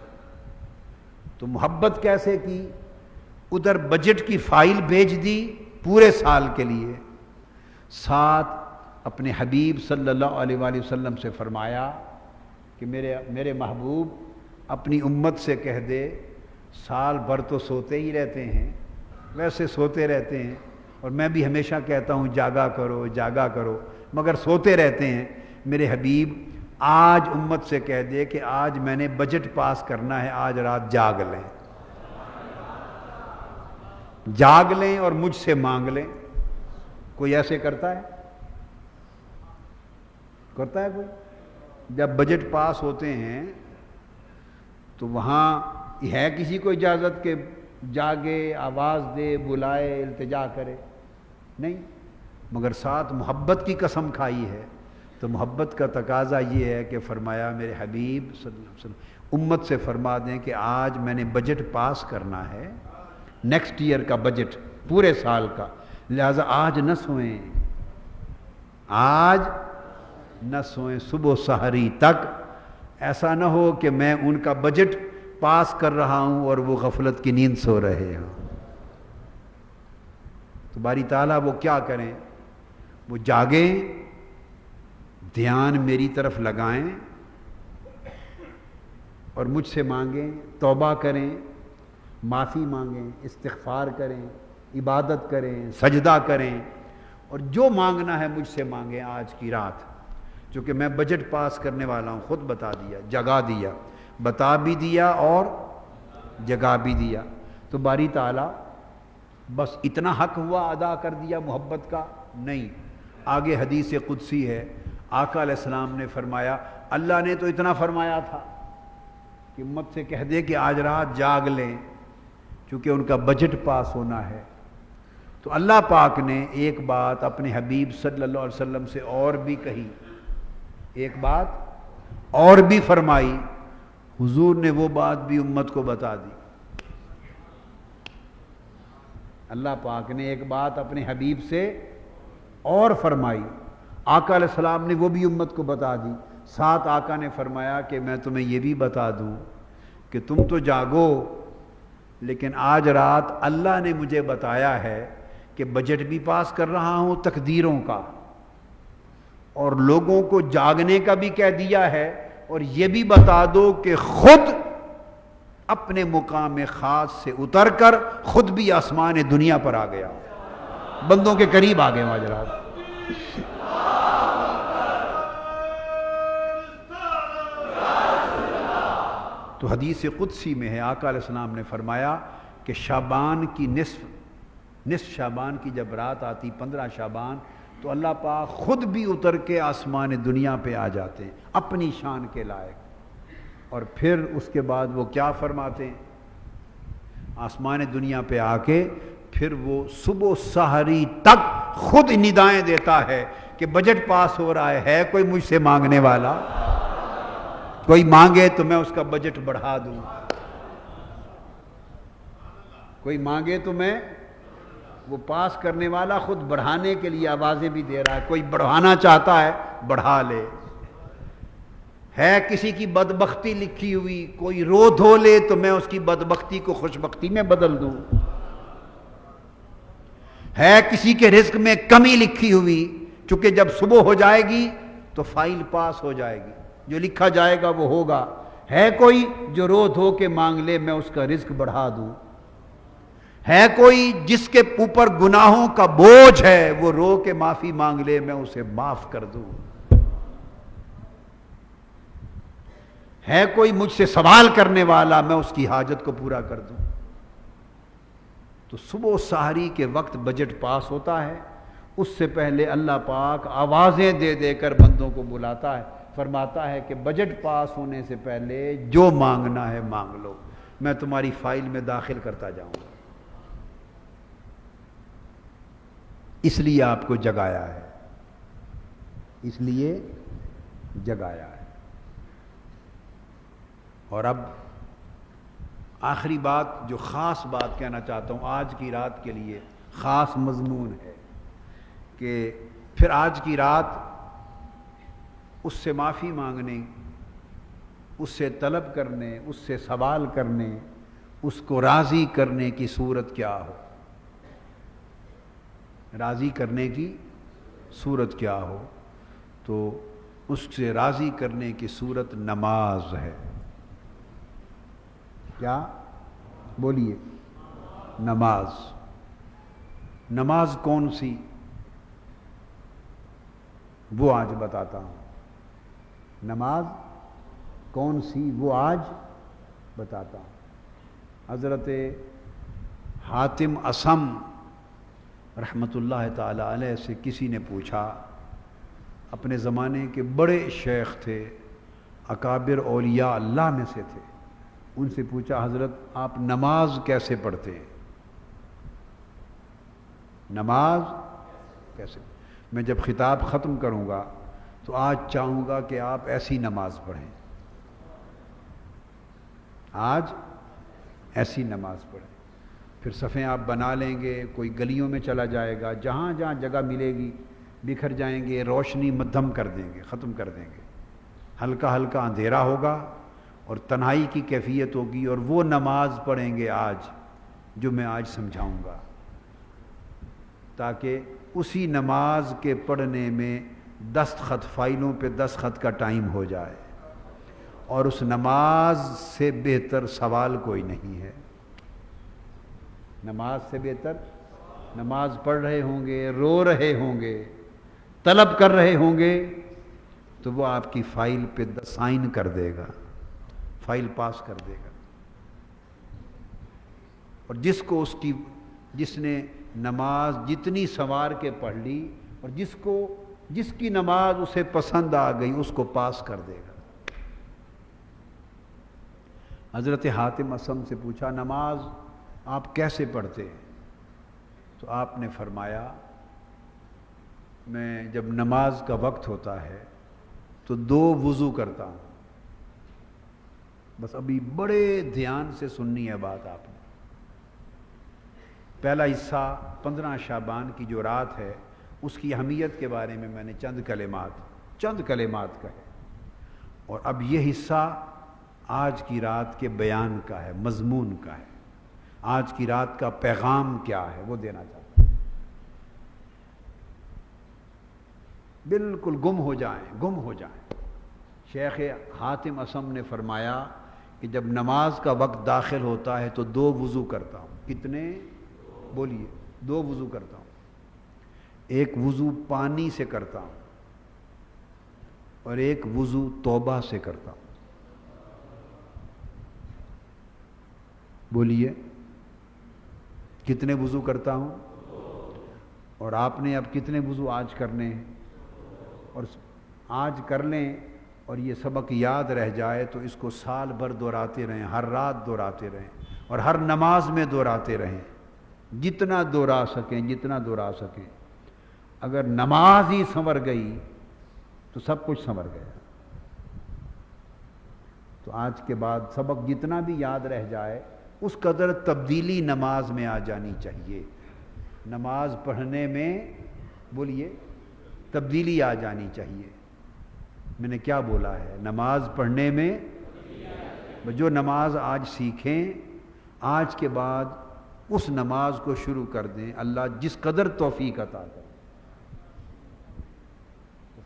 تو محبت کیسے کی؟ ادھر بجٹ کی فائل بھیج دی پورے سال کے لیے، ساتھ اپنے حبیب صلی اللہ علیہ وآلہ وسلم سے فرمایا کہ میرے محبوب اپنی امت سے کہہ دے سال بھر تو سوتے ہی رہتے ہیں، ویسے سوتے رہتے ہیں، اور میں بھی ہمیشہ کہتا ہوں جاگا کرو جاگا کرو، مگر سوتے رہتے ہیں. میرے حبیب آج امت سے کہہ دے کہ آج میں نے بجٹ پاس کرنا ہے، آج رات جاگ لیں، جاگ لیں اور مجھ سے مانگ لیں. کوئی ایسے کرتا ہے کوئی؟ جب بجٹ پاس ہوتے ہیں تو وہاں ہے کسی کو اجازت کہ جاگے، آواز دے، بلائے، التجا کرے؟ نہیں. مگر ساتھ محبت کی قسم کھائی ہے. تو محبت کا تقاضا یہ ہے کہ فرمایا میرے حبیب صلی اللہ علیہ وسلم امت سے فرما دیں کہ آج میں نے بجٹ پاس کرنا ہے، نیکسٹ ایئر کا بجٹ پورے سال کا، لہذا آج نہ سوئیں، آج نہ سوئیں صبح سحری تک. ایسا نہ ہو کہ میں ان کا بجٹ پاس کر رہا ہوں اور وہ غفلت کی نیند سو رہے ہوں. تو باری تعالیٰ وہ کیا کریں؟ وہ جاگیں، دھیان میری طرف لگائیں اور مجھ سے مانگیں، توبہ کریں، معافی مانگیں، استغفار کریں، عبادت کریں، سجدہ کریں، اور جو مانگنا ہے مجھ سے مانگیں آج کی رات. چونکہ میں بجٹ پاس کرنے والا ہوں، خود بتا دیا، جگا دیا، بتا بھی دیا اور جگا بھی دیا. تو باری تعالیٰ بس اتنا حق ہوا ادا کر دیا محبت کا؟ نہیں. آگے حدیث قدسی ہے، آقا علیہ السلام نے فرمایا اللہ نے تو اتنا فرمایا تھا کہ امت سے کہہ دے کہ آج رات جاگ لیں، چونکہ ان کا بجٹ پاس ہونا ہے. تو اللہ پاک نے ایک بات اپنے حبیب صلی اللہ علیہ وسلم سے اور بھی کہی، ایک بات اور بھی فرمائی. حضور نے وہ بات بھی امت کو بتا دی. اللہ پاک نے ایک بات اپنے حبیب سے اور فرمائی، آقا علیہ السلام نے وہ بھی امت کو بتا دی. ساتھ آقا نے فرمایا کہ میں تمہیں یہ بھی بتا دوں کہ تم تو جاگو، لیکن آج رات اللہ نے مجھے بتایا ہے کہ بجٹ بھی پاس کر رہا ہوں تقدیروں کا، اور لوگوں کو جاگنے کا بھی کہہ دیا ہے، اور یہ بھی بتا دو کہ خود اپنے مقام خاص سے اتر کر خود بھی آسمان دنیا پر آ گیا، بندوں کے قریب آ گئے آج رات. تو حدیث قدسی میں ہے، آقا علیہ السلام نے فرمایا کہ شعبان کی نصف شعبان کی جب رات آتی 15 شعبان، تو اللہ پاک خود بھی اتر کے آسمان دنیا پہ آ جاتے ہیں اپنی شان کے لائق. اور پھر اس کے بعد وہ کیا فرماتے ہیں؟ آسمان دنیا پہ آ کے پھر وہ صبح سحری تک خود ندائیں دیتا ہے کہ بجٹ پاس ہو رہا ہے کوئی مجھ سے مانگنے والا؟ کوئی مانگے تو میں اس کا بجٹ بڑھا دوں، کوئی مانگے تو میں، وہ پاس کرنے والا خود بڑھانے کے لیے آوازیں بھی دے رہا ہے، کوئی بڑھانا چاہتا ہے بڑھا لے۔ ہے کسی کی بدبختی لکھی ہوئی، کوئی رو دھو لے تو میں اس کی بدبختی کو خوشبختی میں بدل دوں۔ ہے کسی کے رزق میں کمی لکھی ہوئی، چونکہ جب صبح ہو جائے گی تو فائل پاس ہو جائے گی، جو لکھا جائے گا وہ ہوگا۔ ہے کوئی جو رو دھو کے مانگ لے میں اس کا رزق بڑھا دوں۔ ہے کوئی جس کے اوپر گناہوں کا بوجھ ہے وہ رو کے معافی مانگ لے میں اسے معاف کر دوں۔ ہے کوئی مجھ سے سوال کرنے والا میں اس کی حاجت کو پورا کر دوں۔ تو صبح و سحری کے وقت بجٹ پاس ہوتا ہے، اس سے پہلے اللہ پاک آوازیں دے دے کر بندوں کو بلاتا ہے، فرماتا ہے کہ بجٹ پاس ہونے سے پہلے جو مانگنا ہے مانگ لو، میں تمہاری فائل میں داخل کرتا جاؤں گا۔ اس لیے آپ کو جگایا ہے، اس لیے جگایا ہے۔ اور اب آخری بات، جو خاص بات کہنا چاہتا ہوں، آج کی رات کے لیے خاص مضمون ہے کہ پھر آج کی رات اس سے معافی مانگنے، اس سے طلب کرنے، اس سے سوال کرنے، اس کو راضی کرنے کی صورت کیا ہو، راضی کرنے کی صورت کیا ہو، تو اس سے راضی کرنے کی صورت نماز ہے۔ کیا بولیے؟ نماز۔ نماز کون سی وہ آج بتاتا ہوں، نماز کون سی وہ آج بتاتا ہوں۔ حضرت حاتم اصم رحمۃ اللہ تعالی علیہ سے کسی نے پوچھا، اپنے زمانے کے بڑے شیخ تھے، اکابر اولیاء اللہ میں سے تھے، ان سے پوچھا حضرت آپ نماز کیسے پڑھتے ہیں؟ نماز کیسے؟ میں جب خطاب ختم کروں گا تو آج چاہوں گا کہ آپ ایسی نماز پڑھیں، آج ایسی نماز پڑھیں۔ پھر صفیں آپ بنا لیں گے، کوئی گلیوں میں چلا جائے گا، جہاں جہاں جگہ ملے گی بکھر جائیں گے، روشنی مدھم کر دیں گے، ختم کر دیں گے، ہلکا ہلکا اندھیرا ہوگا اور تنہائی کی کیفیت ہوگی، اور وہ نماز پڑھیں گے آج جو میں آج سمجھاؤں گا، تاکہ اسی نماز کے پڑھنے میں دستخط، فائلوں پہ دستخط کا ٹائم ہو جائے، اور اس نماز سے بہتر سوال کوئی نہیں ہے۔ نماز سے بہتر، نماز پڑھ رہے ہوں گے، رو رہے ہوں گے، طلب کر رہے ہوں گے، تو وہ آپ کی فائل پہ سائن کر دے گا، فائل پاس کر دے گا۔ اور جس نے نماز جتنی سنوار کے پڑھ لی اور جس کی نماز اسے پسند آ گئی اس کو پاس کر دے گا۔ حضرت حاتم اصم سے پوچھا نماز آپ کیسے پڑھتے ہیں؟ تو آپ نے فرمایا میں جب نماز کا وقت ہوتا ہے تو 2 وضو کرتا ہوں۔ بس ابھی بڑے دھیان سے سننی ہے بات آپ نے۔ پہلا حصہ 15 شعبان کی جو رات ہے اس کی اہمیت کے بارے میں میں نے چند کلمات کہے، اور اب یہ حصہ آج کی رات کے بیان کا ہے، مضمون کا ہے، آج کی رات کا پیغام کیا ہے وہ دینا چاہتا ہوں۔ بالکل گم ہو جائیں۔ شیخ حاتم اصم نے فرمایا کہ جب نماز کا وقت داخل ہوتا ہے تو 2 وضو کرتا ہوں۔ کتنے؟ بولیے۔ 2 وضو کرتا ہوں۔ ایک وضو پانی سے کرتا ہوں اور ایک وضو توبہ سے کرتا ہوں۔ بولیے کتنے وضو کرتا ہوں؟ اور آپ نے اب کتنے وضو آج کرنے ہیں؟ اور آج کر لیں اور یہ سبق یاد رہ جائے تو اس کو سال بھر دہراتے رہیں، ہر رات دہراتے رہیں اور ہر نماز میں دہراتے رہیں، جتنا دہرا سکیں۔ اگر نماز ہی سنور گئی تو سب کچھ سنور گیا۔ تو آج کے بعد سبق جتنا بھی یاد رہ جائے اس قدر تبدیلی نماز میں آ جانی چاہیے. نماز پڑھنے میں بولیے تبدیلی آ جانی چاہیے. میں نے کیا بولا ہے؟ نماز پڑھنے میں جو نماز آج سیکھیں آج کے بعد اس نماز کو شروع کر دیں. اللہ جس قدر توفیق عطا کرے.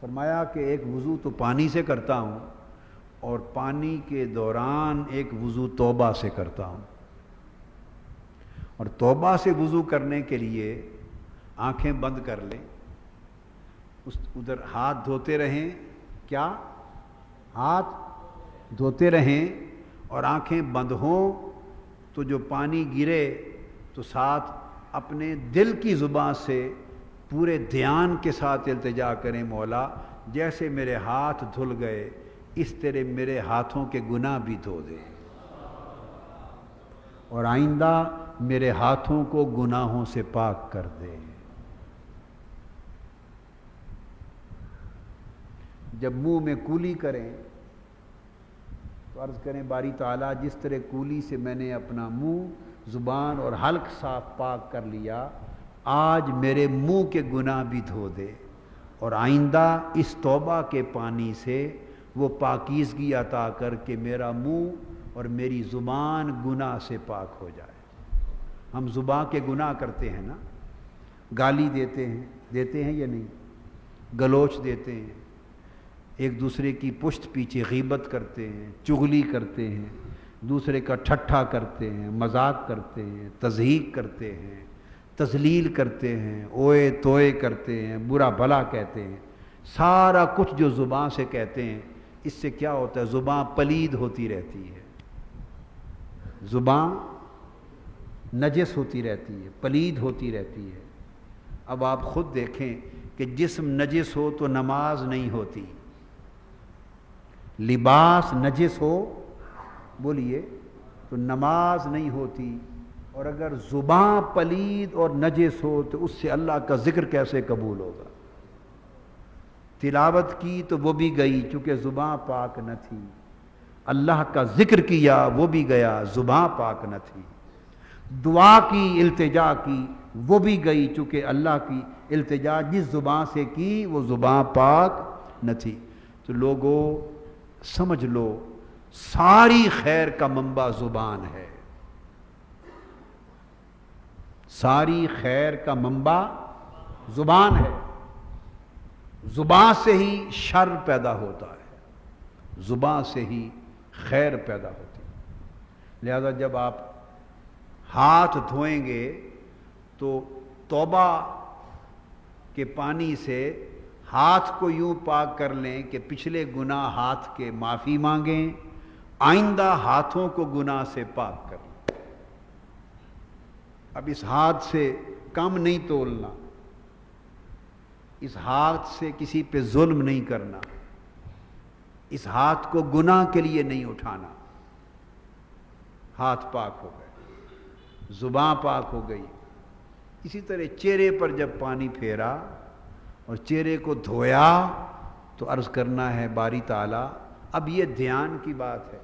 فرمایا کہ ایک وضو تو پانی سے کرتا ہوں اور پانی کے دوران ایک وضو توبہ سے کرتا ہوں. اور توبہ سے وضو کرنے کے لیے آنکھیں بند کر لیں, ادھر ہاتھ دھوتے رہیں. کیا؟ ہاتھ دھوتے رہیں اور آنکھیں بند ہوں تو جو پانی گرے تو ساتھ اپنے دل کی زبان سے پورے دھیان کے ساتھ التجا کریں, مولا جیسے میرے ہاتھ دھل گئے اس طرح میرے ہاتھوں کے گناہ بھی دھو دے اور آئندہ میرے ہاتھوں کو گناہوں سے پاک کر دے. جب منہ میں کولی کریں تو عرض کریں باری تعالیٰ جس طرح کولی سے میں نے اپنا منہ زبان اور حلق صاف پاک کر لیا آج میرے منہ کے گناہ بھی دھو دے اور آئندہ اس توبہ کے پانی سے وہ پاکیزگی عطا کر کے میرا منہ اور میری زبان گناہ سے پاک ہو جائے. ہم زبان کے گناہ کرتے ہیں نا, گالی دیتے ہیں یا نہیں, گلوچ دیتے ہیں, ایک دوسرے کی پشت پیچھے غیبت کرتے ہیں, چغلی کرتے ہیں, دوسرے کا ٹھٹھا کرتے ہیں, مذاق کرتے ہیں, تضحیک کرتے ہیں, تذلیل کرتے ہیں, اوئے توئے کرتے ہیں, برا بھلا کہتے ہیں. سارا کچھ جو زبان سے کہتے ہیں اس سے کیا ہوتا ہے؟ زبان پلید ہوتی رہتی ہے, زبان نجس ہوتی رہتی ہے, پلید ہوتی رہتی ہے. اب آپ خود دیکھیں کہ جسم نجس ہو تو نماز نہیں ہوتی, لباس نجس ہو بولیے تو نماز نہیں ہوتی, اور اگر زبان پلید اور نجس ہو تو اس سے اللہ کا ذکر کیسے قبول ہوگا؟ تلاوت کی تو وہ بھی گئی چونکہ زبان پاک نہ تھی, اللہ کا ذکر کیا وہ بھی گیا زبان پاک نہ تھی, دعا کی التجا کی وہ بھی گئی چونکہ اللہ کی التجا جس زبان سے کی وہ زبان پاک نہ تھی. تو لوگوں سمجھ لو ساری خیر کا منبع زبان ہے, ساری خیر کا منبع زبان ہے. زبان سے ہی شر پیدا ہوتا ہے, زبان سے ہی خیر پیدا ہوتی ہے. لہذا جب آپ ہاتھ دھوئیں گے تو توبہ کے پانی سے ہاتھ کو یوں پاک کر لیں کہ پچھلے گناہ ہاتھ کے معافی مانگیں, آئندہ ہاتھوں کو گناہ سے پاک کر لیں. اب اس ہاتھ سے کم نہیں تولنا, اس ہاتھ سے کسی پہ ظلم نہیں کرنا, اس ہاتھ کو گناہ کے لیے نہیں اٹھانا. ہاتھ پاک ہو گئے, زبان پاک ہو گئی. اسی طرح چہرے پر جب پانی پھیرا اور چہرے کو دھویا تو عرض کرنا ہے باری تعالیٰ اب یہ دھیان کی بات ہے,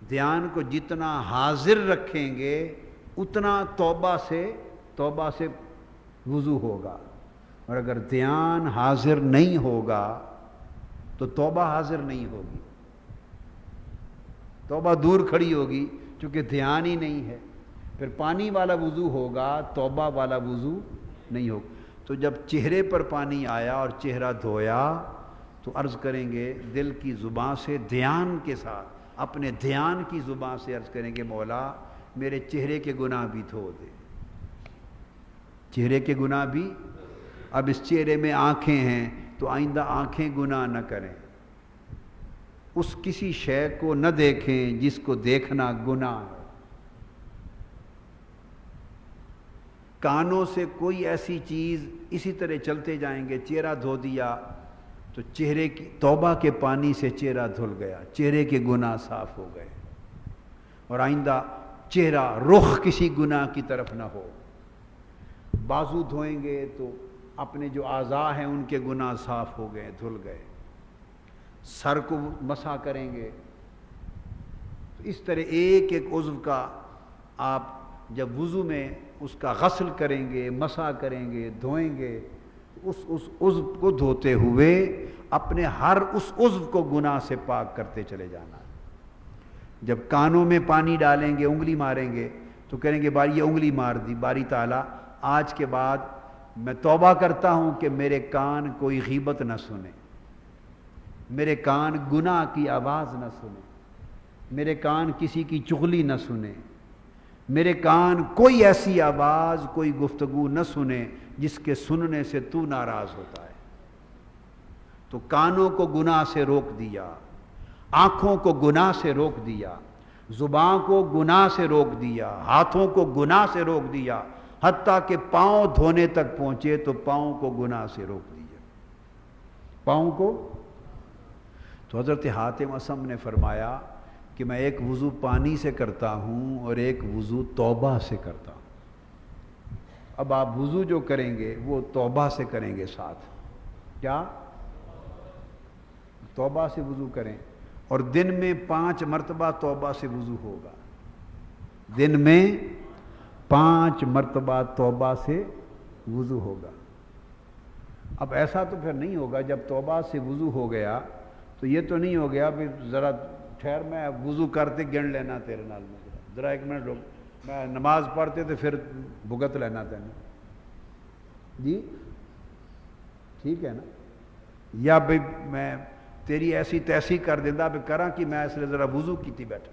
دھیان کو جتنا حاضر رکھیں گے اتنا توبہ سے وضو ہوگا, اور اگر دھیان حاضر نہیں ہوگا تو توبہ حاضر نہیں ہوگی, توبہ دور کھڑی ہوگی چونکہ دھیان ہی نہیں ہے. پھر پانی والا وضو ہوگا, توبہ والا وضو نہیں ہوگا. تو جب چہرے پر پانی آیا اور چہرہ دھویا تو عرض کریں گے دل کی زبان سے دھیان کے ساتھ, اپنے دھیان کی زبان سے عرض کریں گے مولا میرے چہرے کے گناہ بھی دھو دے, چہرے کے گناہ بھی. اب اس چہرے میں آنکھیں ہیں تو آئندہ آنکھیں گناہ نہ کریں, اس کسی شے کو نہ دیکھیں جس کو دیکھنا گناہ ہے. کانوں سے کوئی ایسی چیز, اسی طرح چلتے جائیں گے. چہرہ دھو دیا تو چہرے کی توبہ کے پانی سے چہرہ دھل گیا, چہرے کے گناہ صاف ہو گئے, اور آئندہ چہرہ رخ کسی گناہ کی طرف نہ ہو. بازو دھوئیں گے تو اپنے جو اعضاء ہیں ان کے گناہ صاف ہو گئے, دھل گئے. سر کو مسح کریں گے اس طرح ایک ایک عضو کا آپ جب وضو میں اس کا غسل کریں گے، مسح کریں گے، دھوئیں گے، اس عضو کو دھوتے ہوئے اپنے ہر اس عضو کو گناہ سے پاک کرتے چلے جانا۔ جب کانوں میں پانی ڈالیں گے، انگلی ماریں گے تو کہیں گے باری یہ انگلی مار دی، باری تعالیٰ آج کے بعد میں توبہ کرتا ہوں کہ میرے کان کوئی غیبت نہ سنے، میرے کان گناہ کی آواز نہ سنے، میرے کان کسی کی چغلی نہ سنے، میرے کان کوئی ایسی آواز، کوئی گفتگو نہ سنے جس کے سننے سے تو ناراض ہوتا ہے۔ تو کانوں کو گناہ سے روک دیا، آنکھوں کو گناہ سے روک دیا، زبان کو گناہ سے روک دیا، ہاتھوں کو گناہ سے روک دیا، حتیٰ کہ پاؤں دھونے تک پہنچے تو پاؤں کو گناہ سے روک دیا۔ پاؤں کو تو حضرت حاتم اصم نے فرمایا کہ میں ایک وضو پانی سے کرتا ہوں اور ایک وضو توبہ سے کرتا ہوں۔ اب آپ وضو جو کریں گے وہ توبہ سے کریں گے، ساتھ کیا توبہ سے وضو کریں، اور دن میں 5 مرتبہ توبہ سے وضو ہوگا، دن میں 5 مرتبہ توبہ سے وضو ہوگا۔ اب ایسا تو پھر نہیں ہوگا جب توبہ سے وضو ہو گیا تو یہ تو نہیں ہو گیا بھی ذرا ٹھہر میں وضو کرتے گن لینا تیرے نال میں ذرا 1 منٹ رک، میں نماز پڑھتے تو پھر بھگت لینا تینے، جی ٹھیک ہے نا، یا بھئی میں تیری ایسی تیسی کر دینا بھی کراں کہ میں اس لیے ذرا وضو کیتی بیٹھا،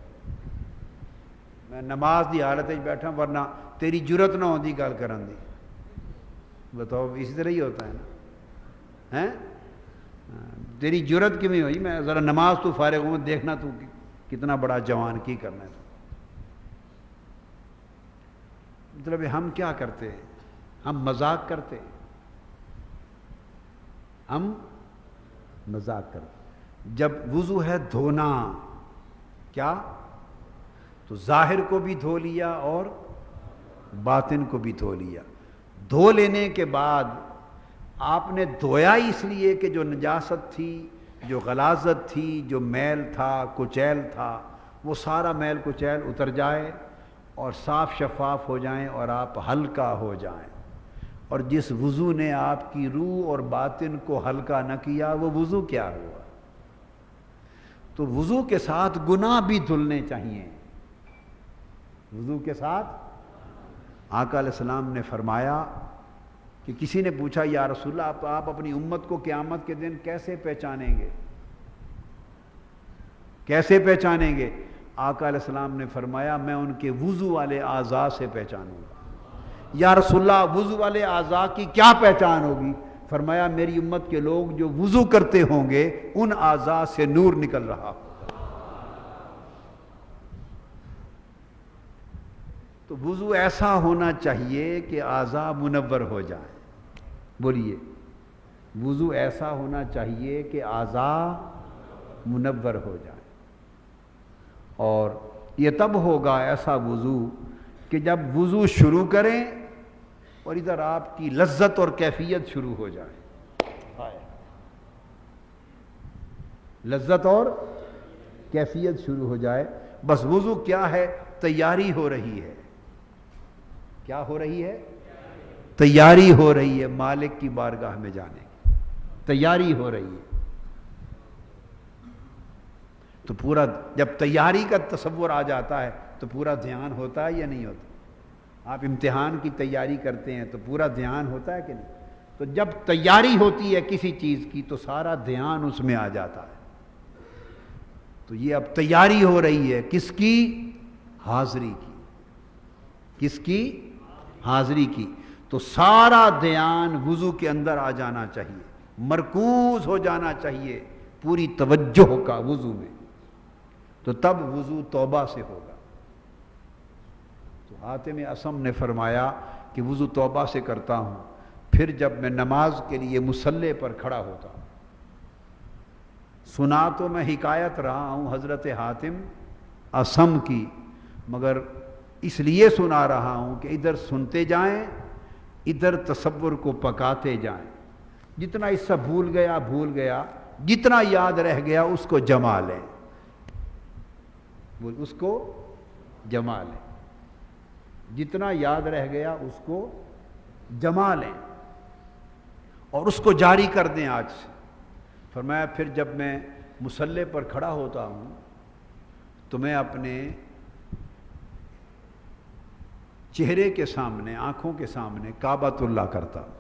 میں نماز دی حالت بیٹھا ورنہ تیری جرت نہ ہوندی گل کرن دی۔ بتاؤ اسی طرح ہی ہوتا ہے نا، ہیں تیری جرت کیویں ہوئی، میں ذرا نماز تو فارغ ہوں دیکھنا تو کتنا بڑا جوان کی کرنا ہے۔ مطلب ہم کیا کرتے ہیں، ہم مذاق کرتے ہیں، ہم مذاق کرتے ہیں۔ جب وضو ہے دھونا، کیا تو ظاہر کو بھی دھو لیا اور باطن کو بھی دھو لیا۔ دھو لینے کے بعد آپ نے دھویا اس لیے کہ جو نجاست تھی، جو غلاظت تھی، جو میل تھا، کچیل تھا، وہ سارا میل کچیل اتر جائے اور صاف شفاف ہو جائیں اور آپ ہلکا ہو جائیں۔ اور جس وضو نے آپ کی روح اور باطن کو ہلکا نہ کیا وہ وضو کیا ہوا؟ تو وضو کے ساتھ گناہ بھی دھلنے چاہیے۔ وضو کے ساتھ آقا علیہ السلام نے فرمایا کہ کسی نے پوچھا یا رسول اللہ آپ اپنی امت کو قیامت کے دن کیسے پہچانیں گے، کیسے پہچانیں گے؟ آقا علیہ السلام نے فرمایا میں ان کے وضو والے اعضاء سے پہچانوں گا۔ یا رسول اللہ وضو والے اعضاء کی کیا پہچان ہوگی؟ فرمایا میری امت کے لوگ جو وضو کرتے ہوں گے ان اعضاء سے نور نکل رہا ہوگا۔ تو وضو ایسا ہونا چاہیے کہ اعضاء منور ہو جائیں۔ بولیے، وضو ایسا ہونا چاہیے کہ اعضاء منور ہو جائیں، اور یہ تب ہوگا ایسا وضو کہ جب وضو شروع کریں اور ادھر آپ کی لذت اور کیفیت شروع ہو جائے۔ لذت اور کیفیت شروع ہو جائے، بس وضو کیا ہے؟ تیاری ہو رہی ہے۔ کیا ہو رہی ہے؟ تیاری ہو رہی ہے مالک کی بارگاہ میں جانے کی، تیاری ہو رہی ہے۔ تو پورا جب تیاری کا تصور آ جاتا ہے تو پورا دھیان ہوتا ہے یا نہیں ہوتا؟ آپ امتحان کی تیاری کرتے ہیں تو پورا دھیان ہوتا ہے کہ نہیں؟ تو جب تیاری ہوتی ہے کسی چیز کی تو سارا دھیان اس میں آ جاتا ہے۔ تو یہ اب تیاری ہو رہی ہے کس کی؟ حاضری کی۔ کس کی؟ حاضری کی۔ تو سارا دھیان وضو کے اندر آ جانا چاہیے، مرکوز ہو جانا چاہیے پوری توجہ کا وضو میں، تو تب وضو توبہ سے ہوگا۔ تو حاتم اصم نے فرمایا کہ وضو توبہ سے کرتا ہوں، پھر جب میں نماز کے لیے مصلی پر کھڑا ہوتا ہوں، سنا تو میں حکایت رہا ہوں حضرت حاتم اصم کی، مگر اس لیے سنا رہا ہوں کہ ادھر سنتے جائیں، ادھر تصور کو پکاتے جائیں۔ جتنا حصہ بھول گیا، جتنا یاد رہ گیا اس کو جما لیں۔ وہ اس کو جما لیں، جتنا یاد رہ گیا اس کو جما لیں اور اس کو جاری کر دیں آج سے۔ فرمایا پھر جب میں مصلی پر کھڑا ہوتا ہوں تو میں اپنے چہرے کے سامنے، آنکھوں کے سامنے کعبۃ اللہ کرتا ہوں۔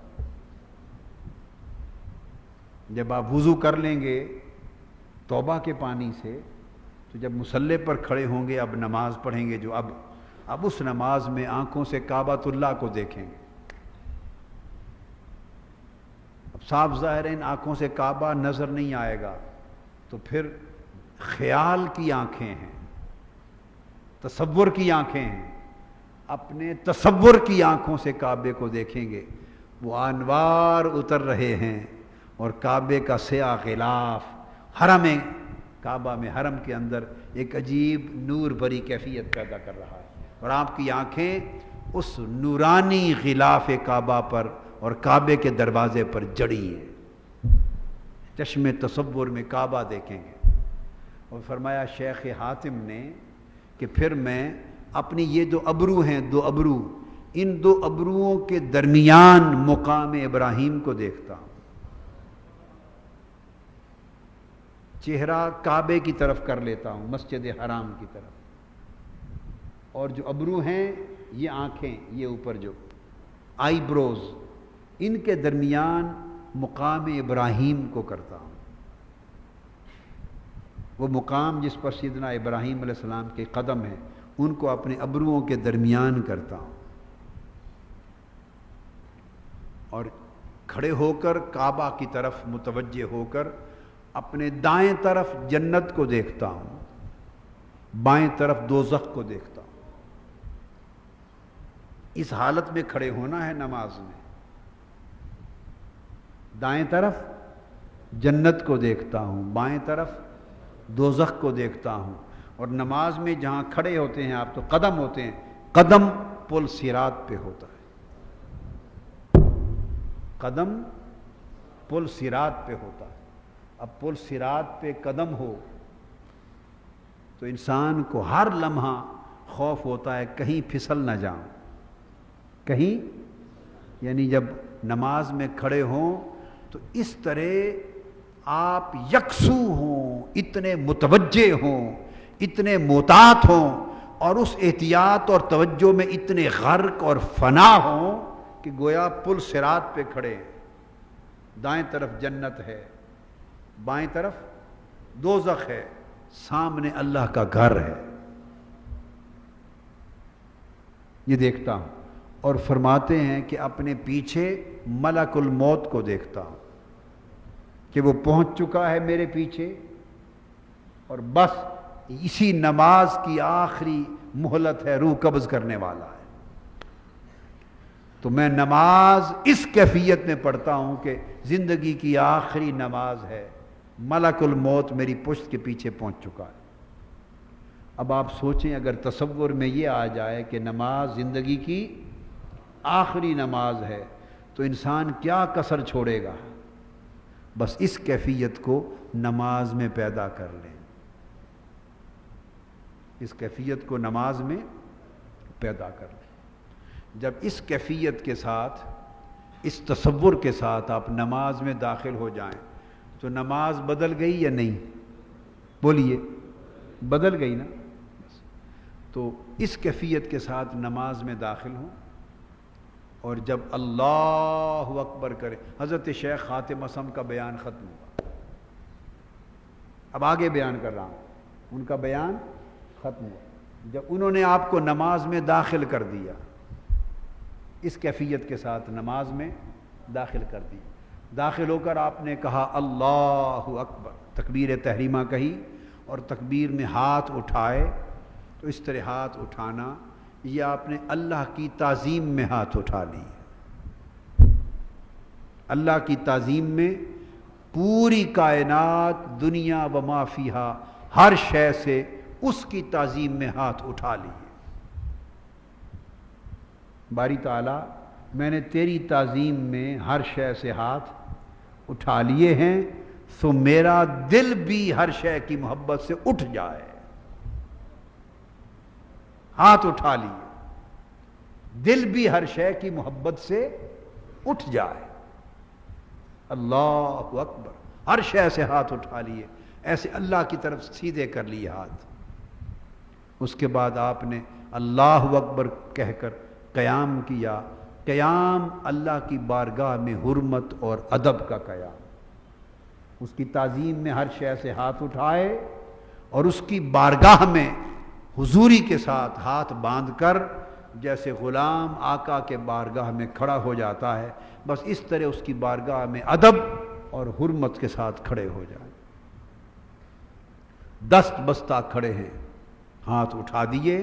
جب آپ وضو کر لیں گے توبہ کے پانی سے تو جب مصلی پر کھڑے ہوں گے، اب نماز پڑھیں گے جو اب اس نماز میں آنکھوں سے کعبۃ اللہ کو دیکھیں گے۔ اب صاف ظاہر ہے ان آنکھوں سے کعبہ نظر نہیں آئے گا، تو پھر خیال کی آنکھیں ہیں، تصور کی آنکھیں ہیں، اپنے تصور کی آنکھوں سے کعبے کو دیکھیں گے۔ وہ انوار اتر رہے ہیں اور کعبے کا سیاہ غلاف حرم کعبہ میں، حرم کے اندر ایک عجیب نور بھری کیفیت پیدا کر رہا ہے، اور آپ کی آنکھیں اس نورانی غلاف کعبہ پر اور کعبے کے دروازے پر جڑی ہیں، چشم تصور میں کعبہ دیکھیں گے۔ اور فرمایا شیخ حاتم نے کہ پھر میں اپنی یہ دو ابرو ہیں، دو ابرو، ان دو ابروؤں کے درمیان مقام ابراہیم کو دیکھتا ہوں۔ چہرہ کعبے کی طرف کر لیتا ہوں، مسجد حرام کی طرف، اور جو ابرو ہیں یہ آنکھیں، یہ اوپر جو آئی بروز، ان کے درمیان مقام ابراہیم کو کرتا ہوں۔ وہ مقام جس پر سیدنا ابراہیم علیہ السلام کے قدم ہیں، ان کو اپنے ابروؤں کے درمیان کرتا ہوں، اور کھڑے ہو کر کعبہ کی طرف متوجہ ہو کر اپنے دائیں طرف جنت کو دیکھتا ہوں، بائیں طرف دوزخ کو دیکھتا ہوں۔ اس حالت میں کھڑے ہونا ہے نماز میں، دائیں طرف جنت کو دیکھتا ہوں، بائیں طرف دوزخ کو دیکھتا ہوں، اور نماز میں جہاں کھڑے ہوتے ہیں آپ تو قدم ہوتے ہیں، قدم پل صراط پہ ہوتا ہے، قدم پل صراط پہ ہوتا ہے۔ اب پل صراط پہ قدم ہو تو انسان کو ہر لمحہ خوف ہوتا ہے کہیں پھسل نہ جاؤں، کہیں، یعنی جب نماز میں کھڑے ہوں تو اس طرح آپ یکسو ہوں، اتنے متوجہ ہوں، اتنے محتاط ہوں، اور اس احتیاط اور توجہ میں اتنے غرق اور فنا ہوں کہ گویا پل صراط پہ کھڑے ہیں، دائیں طرف جنت ہے، بائیں طرف دوزخ ہے، سامنے اللہ کا گھر ہے۔ یہ دیکھتا ہوں، اور فرماتے ہیں کہ اپنے پیچھے ملک الموت کو دیکھتا ہوں کہ وہ پہنچ چکا ہے میرے پیچھے، اور بس اسی نماز کی آخری مہلت ہے، روح قبض کرنے والا ہے۔ تو میں نماز اس کیفیت میں پڑھتا ہوں کہ زندگی کی آخری نماز ہے، ملک الموت میری پشت کے پیچھے پہنچ چکا ہے۔ اب آپ سوچیں اگر تصور میں یہ آ جائے کہ نماز زندگی کی آخری نماز ہے تو انسان کیا کسر چھوڑے گا؟ بس اس کیفیت کو نماز میں پیدا کر لیں، اس کیفیت کو نماز میں پیدا کر لیں۔ جب اس کیفیت کے ساتھ، اس تصور کے ساتھ آپ نماز میں داخل ہو جائیں تو نماز بدل گئی یا نہیں؟ بولیے، بدل گئی نا؟ تو اس کیفیت کے ساتھ نماز میں داخل ہوں، اور جب اللہ اکبر کرے، حضرت شیخ خاتم اسم کا بیان ختم ہوا، اب آگے بیان کر رہا ہوں، ان کا بیان ختم ہوا۔ جب انہوں نے آپ کو نماز میں داخل کر دیا، اس کیفیت کے ساتھ نماز میں داخل کر دیا، داخل ہو کر آپ نے کہا اللہ اکبر، تکبیر تحریمہ کہی، اور تکبیر میں ہاتھ اٹھائے، تو اس طرح ہاتھ اٹھانا یہ آپ نے اللہ کی تعظیم میں ہاتھ اٹھا لی۔ اللہ کی تعظیم میں پوری کائنات، دنیا و ما فیہا، ہر شے سے اس کی تعظیم میں ہاتھ اٹھا لی۔ باری تعالیٰ میں نے تیری تعظیم میں ہر شے سے ہاتھ اٹھا لیے ہیں، سو میرا دل بھی ہر شے کی محبت سے اٹھ جائے۔ ہاتھ اٹھا لیے، دل بھی ہر شے کی محبت سے اٹھ جائے، اللہ اکبر، ہر شے سے ہاتھ اٹھا لیے، ایسے اللہ کی طرف سیدھے کر لیے ہاتھ۔ اس کے بعد آپ نے اللہ اکبر کہہ کر قیام کیا۔ قیام اللہ کی بارگاہ میں حرمت اور ادب کا قیام، اس کی تعظیم میں ہر شے سے ہاتھ اٹھائے اور اس کی بارگاہ میں حضوری کے ساتھ ہاتھ باندھ کر جیسے غلام آقا کے بارگاہ میں کھڑا ہو جاتا ہے، بس اس طرح اس کی بارگاہ میں ادب اور حرمت کے ساتھ کھڑے ہو جائیں۔ دست بستہ کھڑے ہیں، ہاتھ اٹھا دیے۔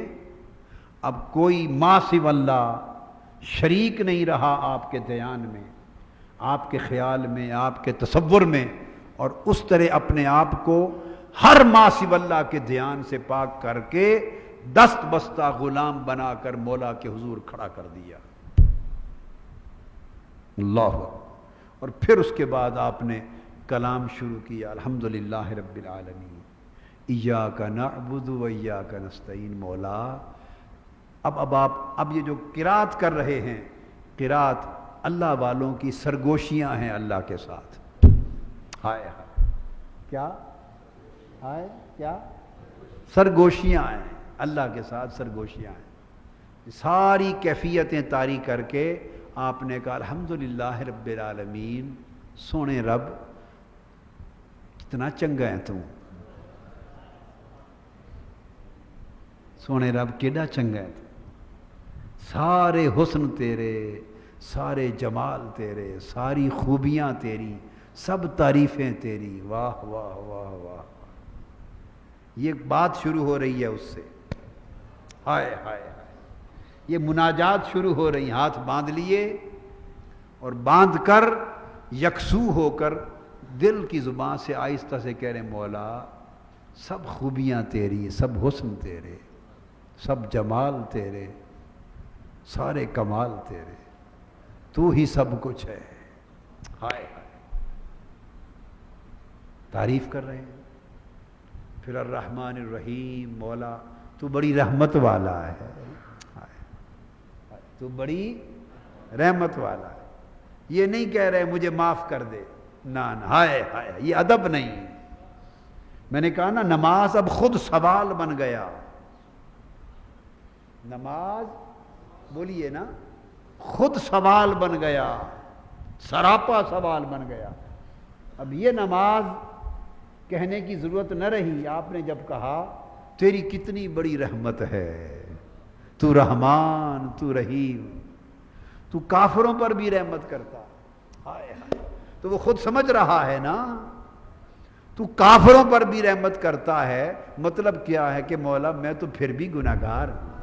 اب کوئی ما سوی اللہ شریک نہیں رہا آپ کے دھیان میں، آپ کے خیال میں، آپ کے تصور میں، اور اس طرح اپنے آپ کو ہر ما سوی اللہ کے دھیان سے پاک کر کے دست بستہ غلام بنا کر مولا کے حضور کھڑا کر دیا۔ اللہ، اور پھر اس کے بعد آپ نے کلام شروع کیا، الحمدللہ رب العالمین، ایاک نعبد و ایاک نستعین۔ مولا اب یہ جو قرات کر رہے ہیں، قرات اللہ والوں کی سرگوشیاں ہیں اللہ کے ساتھ۔ ہائے ہائے، کیا ہائے، کیا سرگوشیاں ہیں اللہ کے ساتھ، سرگوشیاں ہیں۔ ساری کیفیتیں طاری کر کے آپ نے کہا الحمدللہ رب العالمین، سونے رب کتنا چنگا ہے تو، سونے رب کیڈا چنگا ہے، سارے حسن تیرے، سارے جمال تیرے، ساری خوبیاں تیری، سب تعریفیں تیری، واہ واہ واہ واہ۔ یہ بات شروع ہو رہی ہے اس سے، ہائے ہائے ہائے، یہ مناجات شروع ہو رہی، ہاتھ باندھ لیے اور باندھ کر یکسو ہو کر دل کی زبان سے آہستہ سے کہہ رہے مولا سب خوبیاں تیری، سب حسن تیرے، سب جمال تیرے، سارے کمال تیرے، تو ہی سب کچھ ہے۔ ہائے ہائے، تعریف کر رہے ہیں۔ پھر الرحمن الرحیم، مولا تو بڑی رحمت والا ہے، تو بڑی رحمت والا ہے۔ یہ نہیں کہہ رہے مجھے معاف کر دے، نہ ہائے ہائے، یہ ادب نہیں۔ میں نے کہا نا نماز اب خود سوال بن گیا، نماز بولیے نا خود سوال بن گیا، سراپا سوال بن گیا۔ اب یہ نماز کہنے کی ضرورت نہ رہی، آپ نے جب کہا تیری کتنی بڑی رحمت ہے، تو رحمان، تو رحیم، تو کافروں پر بھی رحمت کرتا، ہائے ہائے، تو وہ خود سمجھ رہا ہے نا، تو کافروں پر بھی رحمت کرتا ہے، مطلب کیا ہے کہ مولا میں تو پھر بھی گناہگار ہوں۔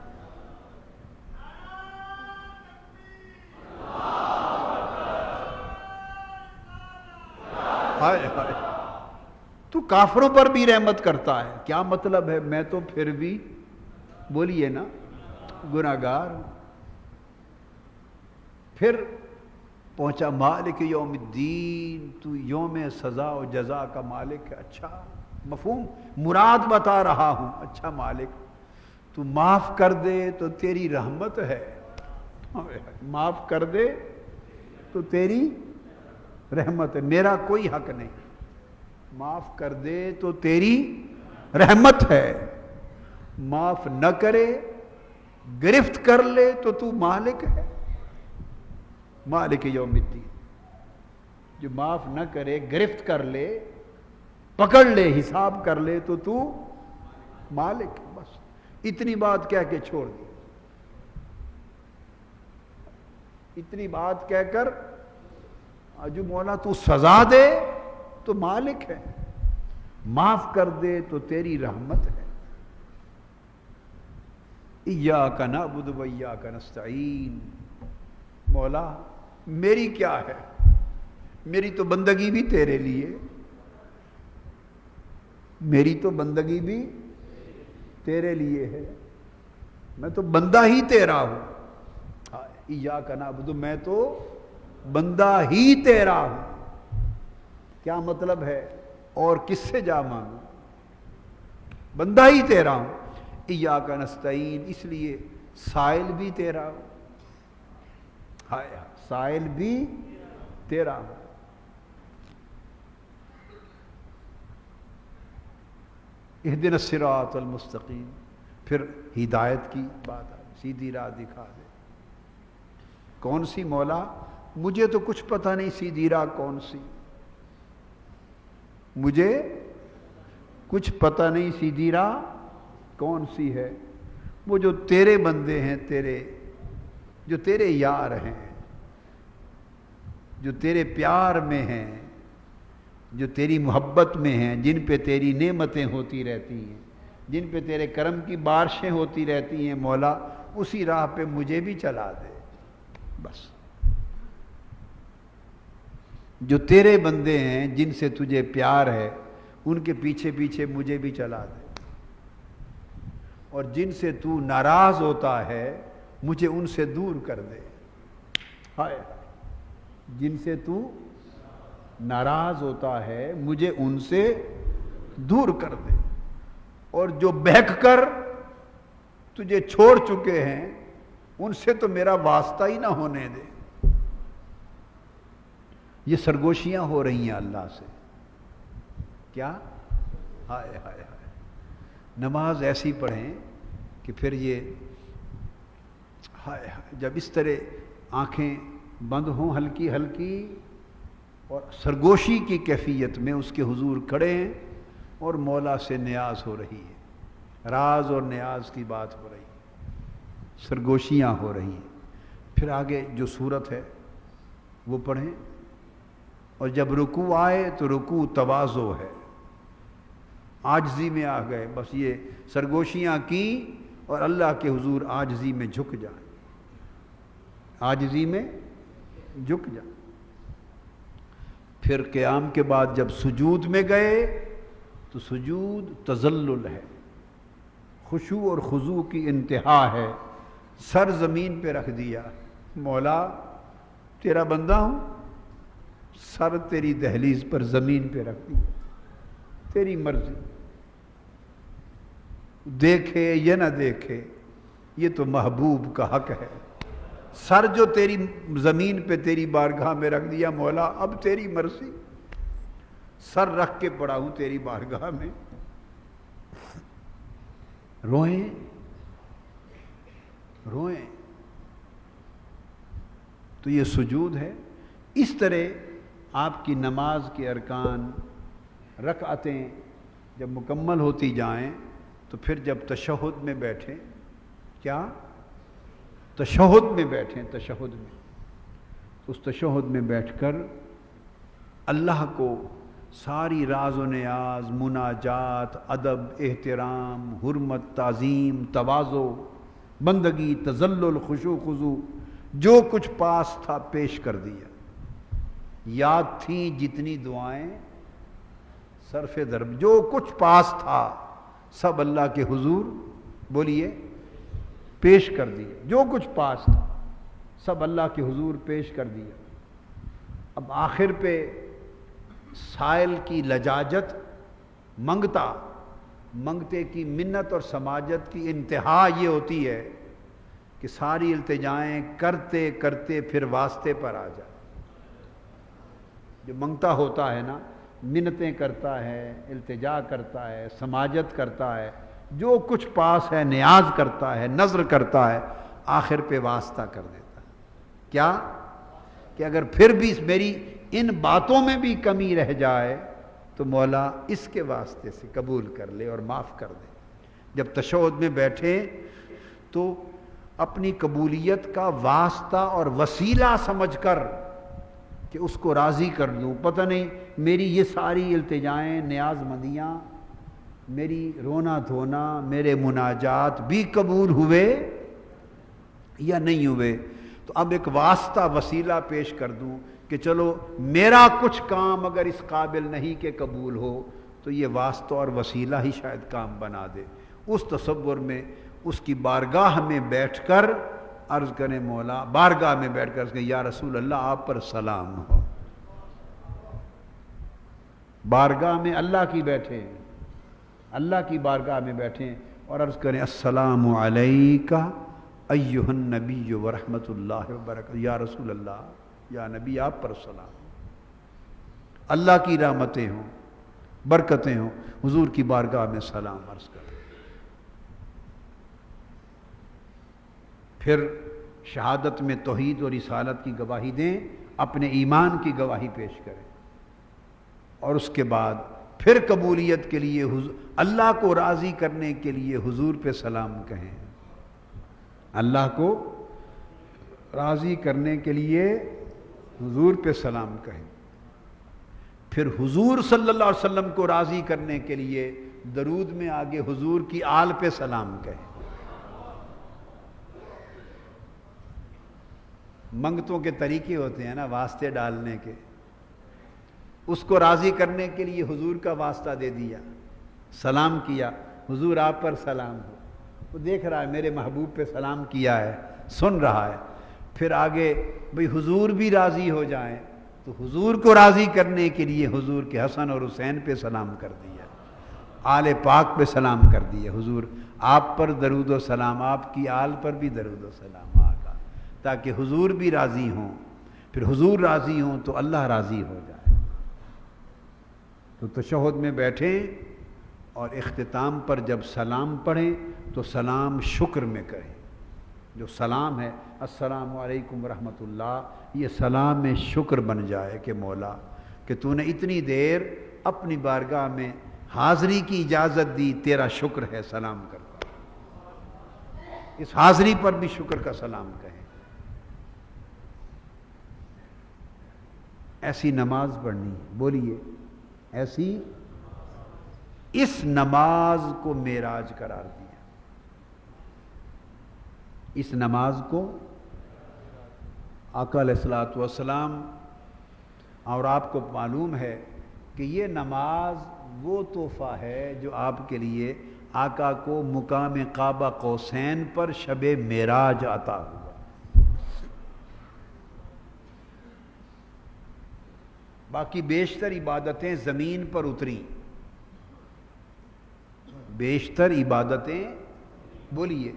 ہائے ہائے، تو کافروں پر بھی رحمت کرتا ہے، کیا مطلب ہے؟ میں تو پھر بھی بولیے نا گناہگار ہوں۔ پھر پہنچا مالک یوم الدین، تو یوم سزا و جزا کا مالک ہے۔ اچھا مفہوم، مراد بتا رہا ہوں۔ اچھا مالک تو معاف کر دے تو تیری رحمت ہے، معاف کر دے تو تیری رحمت ہے، میرا کوئی حق نہیں، معاف کر دے تو تیری رحمت ہے، معاف نہ کرے گرفت کر لے تو مالک ہے، مالک یوم الدین۔ جو معاف نہ کرے گرفت کر لے، پکڑ لے، حساب کر لے تو مالک ہے۔ بس اتنی بات کہہ کے چھوڑ دی، اتنی بات کہہ کر جو مولا تو سزا دے تو مالک ہے، معاف کر دے تو تیری رحمت ہے۔ ایاک نعبد و ایاک نستعین، مولا میری کیا ہے، میری تو بندگی بھی تیرے لیے، میری تو بندگی بھی تیرے لیے ہے، میں تو بندہ ہی تیرا ہوں۔ ایاک نعبد، میں تو بندہ ہی تیرا ہوں۔ کیا مطلب ہے؟ اور کس سے جا مانگوں؟ بندہ ہی تیرا ہوں۔ ایاک نستعین، اس لیے سائل بھی تیرا ہو، ہائے سائل بھی تیرا ہو۔ اہدنا الصراط المستقیم، پھر ہدایت کی بات آئی، سیدھی راہ دکھا دے۔ کون سی مولا؟ مجھے تو کچھ پتہ نہیں سیدھی راہ کون سی، مجھے کچھ پتہ نہیں سیدھی راہ کون سی ہے۔ وہ جو تیرے بندے ہیں، جو تیرے یار ہیں، جو تیرے پیار میں ہیں، جو تیری محبت میں ہیں، جن پہ تیری نعمتیں ہوتی رہتی ہیں، جن پہ تیرے کرم کی بارشیں ہوتی رہتی ہیں مولا، اسی راہ پہ مجھے بھی چلا دے بس۔ جو تیرے بندے ہیں، جن سے تجھے پیار ہے، ان کے پیچھے پیچھے مجھے بھی چلا دے، اور جن سے تو ناراض ہوتا ہے مجھے ان سے دور کر دے۔ ہائے، جن سے تو ناراض ہوتا ہے مجھے ان سے دور کر دے، اور جو بہک کر تجھے چھوڑ چکے ہیں ان سے تو میرا واسطہ ہی نہ ہونے دے۔ یہ سرگوشیاں ہو رہی ہیں اللہ سے، کیا؟ ہائے ہائے ہائے، نماز ایسی پڑھیں کہ پھر یہ ہائے ہائے، جب اس طرح آنکھیں بند ہوں ہلکی ہلکی اور سرگوشی کی کیفیت میں اس کے حضور کھڑے ہیں اور مولا سے نیاز ہو رہی ہے، راز اور نیاز کی بات ہو رہی ہے، سرگوشیاں ہو رہی ہیں۔ پھر آگے جو صورت ہے وہ پڑھیں، اور جب رکوع آئے تو رکوع تواضع ہے، عاجزی میں آ گئے، بس یہ سرگوشیاں کی اور اللہ کے حضور عاجزی میں جھک جائیں، عاجزی میں جھک جائیں۔ پھر قیام کے بعد جب سجود میں گئے تو سجود تذلل ہے، خشوع اور خضوع کی انتہا ہے، سر زمین پہ رکھ دیا، مولا تیرا بندہ ہوں، سر تیری دہلیز پر زمین پہ رکھ دیا، تیری مرضی، دیکھے یا نہ دیکھے یہ تو محبوب کا حق ہے، سر جو تیری زمین پہ تیری بارگاہ میں رکھ دیا مولا، اب تیری مرضی، سر رکھ کے پڑا ہوں تیری بارگاہ میں۔ روئیں روئیں، تو یہ سجود ہے۔ اس طرح آپ کی نماز کے ارکان، رکعتیں جب مکمل ہوتی جائیں تو پھر جب تشہد میں بیٹھیں، کیا؟ تشہد میں بیٹھیں، تشہد میں، اس تشہد میں بیٹھ کر اللہ کو ساری راز و نیاز، مناجات، ادب، احترام، حرمت، تعظیم، تواضع، بندگی، تذلل، خشوع خضوع، جو کچھ پاس تھا پیش کر دیا۔ یاد تھیں جتنی دعائیں صرف درب، جو کچھ پاس تھا سب اللہ کے حضور بولیے پیش کر دیا، جو کچھ پاس تھا سب اللہ کے حضور پیش کر دیا۔ اب آخر پہ سائل کی لجاجت، منگتے کی منت اور سماجت کی انتہا یہ ہوتی ہے کہ ساری التجائیں کرتے کرتے پھر واسطے پر آ جائے۔ جو منگتا ہوتا ہے نا، منتیں کرتا ہے، التجا کرتا ہے، سماجت کرتا ہے، جو کچھ پاس ہے نیاز کرتا ہے، نذر کرتا ہے، آخر پہ واسطہ کر دیتا ہے۔ کیا؟ کہ اگر پھر بھی میری ان باتوں میں بھی کمی رہ جائے تو مولا اس کے واسطے سے قبول کر لے اور معاف کر دے۔ جب تشہد میں بیٹھے تو اپنی قبولیت کا واسطہ اور وسیلہ سمجھ کر کہ اس کو راضی کر دوں، پتہ نہیں میری یہ ساری التجائیں، نیاز مندیاں، میری رونا دھونا، میرے مناجات بھی قبول ہوئے یا نہیں ہوئے، تو اب ایک واسطہ وسیلہ پیش کر دوں کہ چلو میرا کچھ کام اگر اس قابل نہیں کہ قبول ہو تو یہ واسطہ اور وسیلہ ہی شاید کام بنا دے۔ اس تصور میں اس کی بارگاہ میں بیٹھ کر عرض کریں، مولا بارگاہ میں بیٹھ کر یا رسول اللہ آپ پر سلام ہو۔ بارگاہ میں اللہ کی بیٹھیں، اللہ کی بارگاہ میں بیٹھیں اور عرض کریں السلام علیکہ ایھا النبی ورحمۃ اللہ وبرکاتہ، یا رسول اللہ، یا نبی آپ پر سلام، اللہ کی رحمتیں ہوں، برکتیں ہوں، حضور کی بارگاہ میں سلام عرض کریں۔ پھر شہادت میں توحید اور رسالت کی گواہی دیں، اپنے ایمان کی گواہی پیش کریں، اور اس کے بعد پھر قبولیت کے لیے اللہ کو راضی کرنے کے لیے حضور پہ سلام کہیں، اللہ کو راضی کرنے کے لیے حضور پہ سلام کہیں، پھر حضور صلی اللہ علیہ وسلم کو راضی کرنے کے لیے درود میں آگے حضور کی آل پہ سلام کہیں۔ منگتوں کے طریقے ہوتے ہیں نا واسطے ڈالنے کے، اس کو راضی کرنے کے لیے حضور کا واسطہ دے دیا، سلام کیا، حضور آپ پر سلام ہو، وہ دیکھ رہا ہے میرے محبوب پہ سلام کیا ہے، سن رہا ہے، پھر آگے بھئی حضور بھی راضی ہو جائیں تو حضور کو راضی کرنے کے لیے حضور کے حسن اور حسین پہ سلام کر دیا، آل پاک پہ سلام کر دیا، حضور آپ پر درود و سلام، آپ کی آل پر بھی درود و سلام آقا، تاکہ حضور بھی راضی ہوں، پھر حضور راضی ہوں تو اللہ راضی ہو جائے۔ تو تشہد میں بیٹھیں اور اختتام پر جب سلام پڑھیں تو سلام شکر میں کریں، جو سلام ہے السلام علیکم ورحمۃ اللہ، یہ سلام شکر بن جائے کہ مولا کہ تو نے اتنی دیر اپنی بارگاہ میں حاضری کی اجازت دی، تیرا شکر ہے، سلام کرتا ہوں۔ اس حاضری پر بھی شکر کا سلام کہیں۔ ایسی نماز پڑھنی، بولیے ایسی، اس نماز کو معراج قرار دیا، اس نماز کو آقا علیہ الصلوۃ والسلام، اور آپ کو معلوم ہے کہ یہ نماز وہ تحفہ ہے جو آپ کے لیے آقا کو مقام قاب قوسین پر شب معراج عطا ہوا۔ باقی بیشتر عبادتیں زمین پر اتری، بیشتر عبادتیں بولیے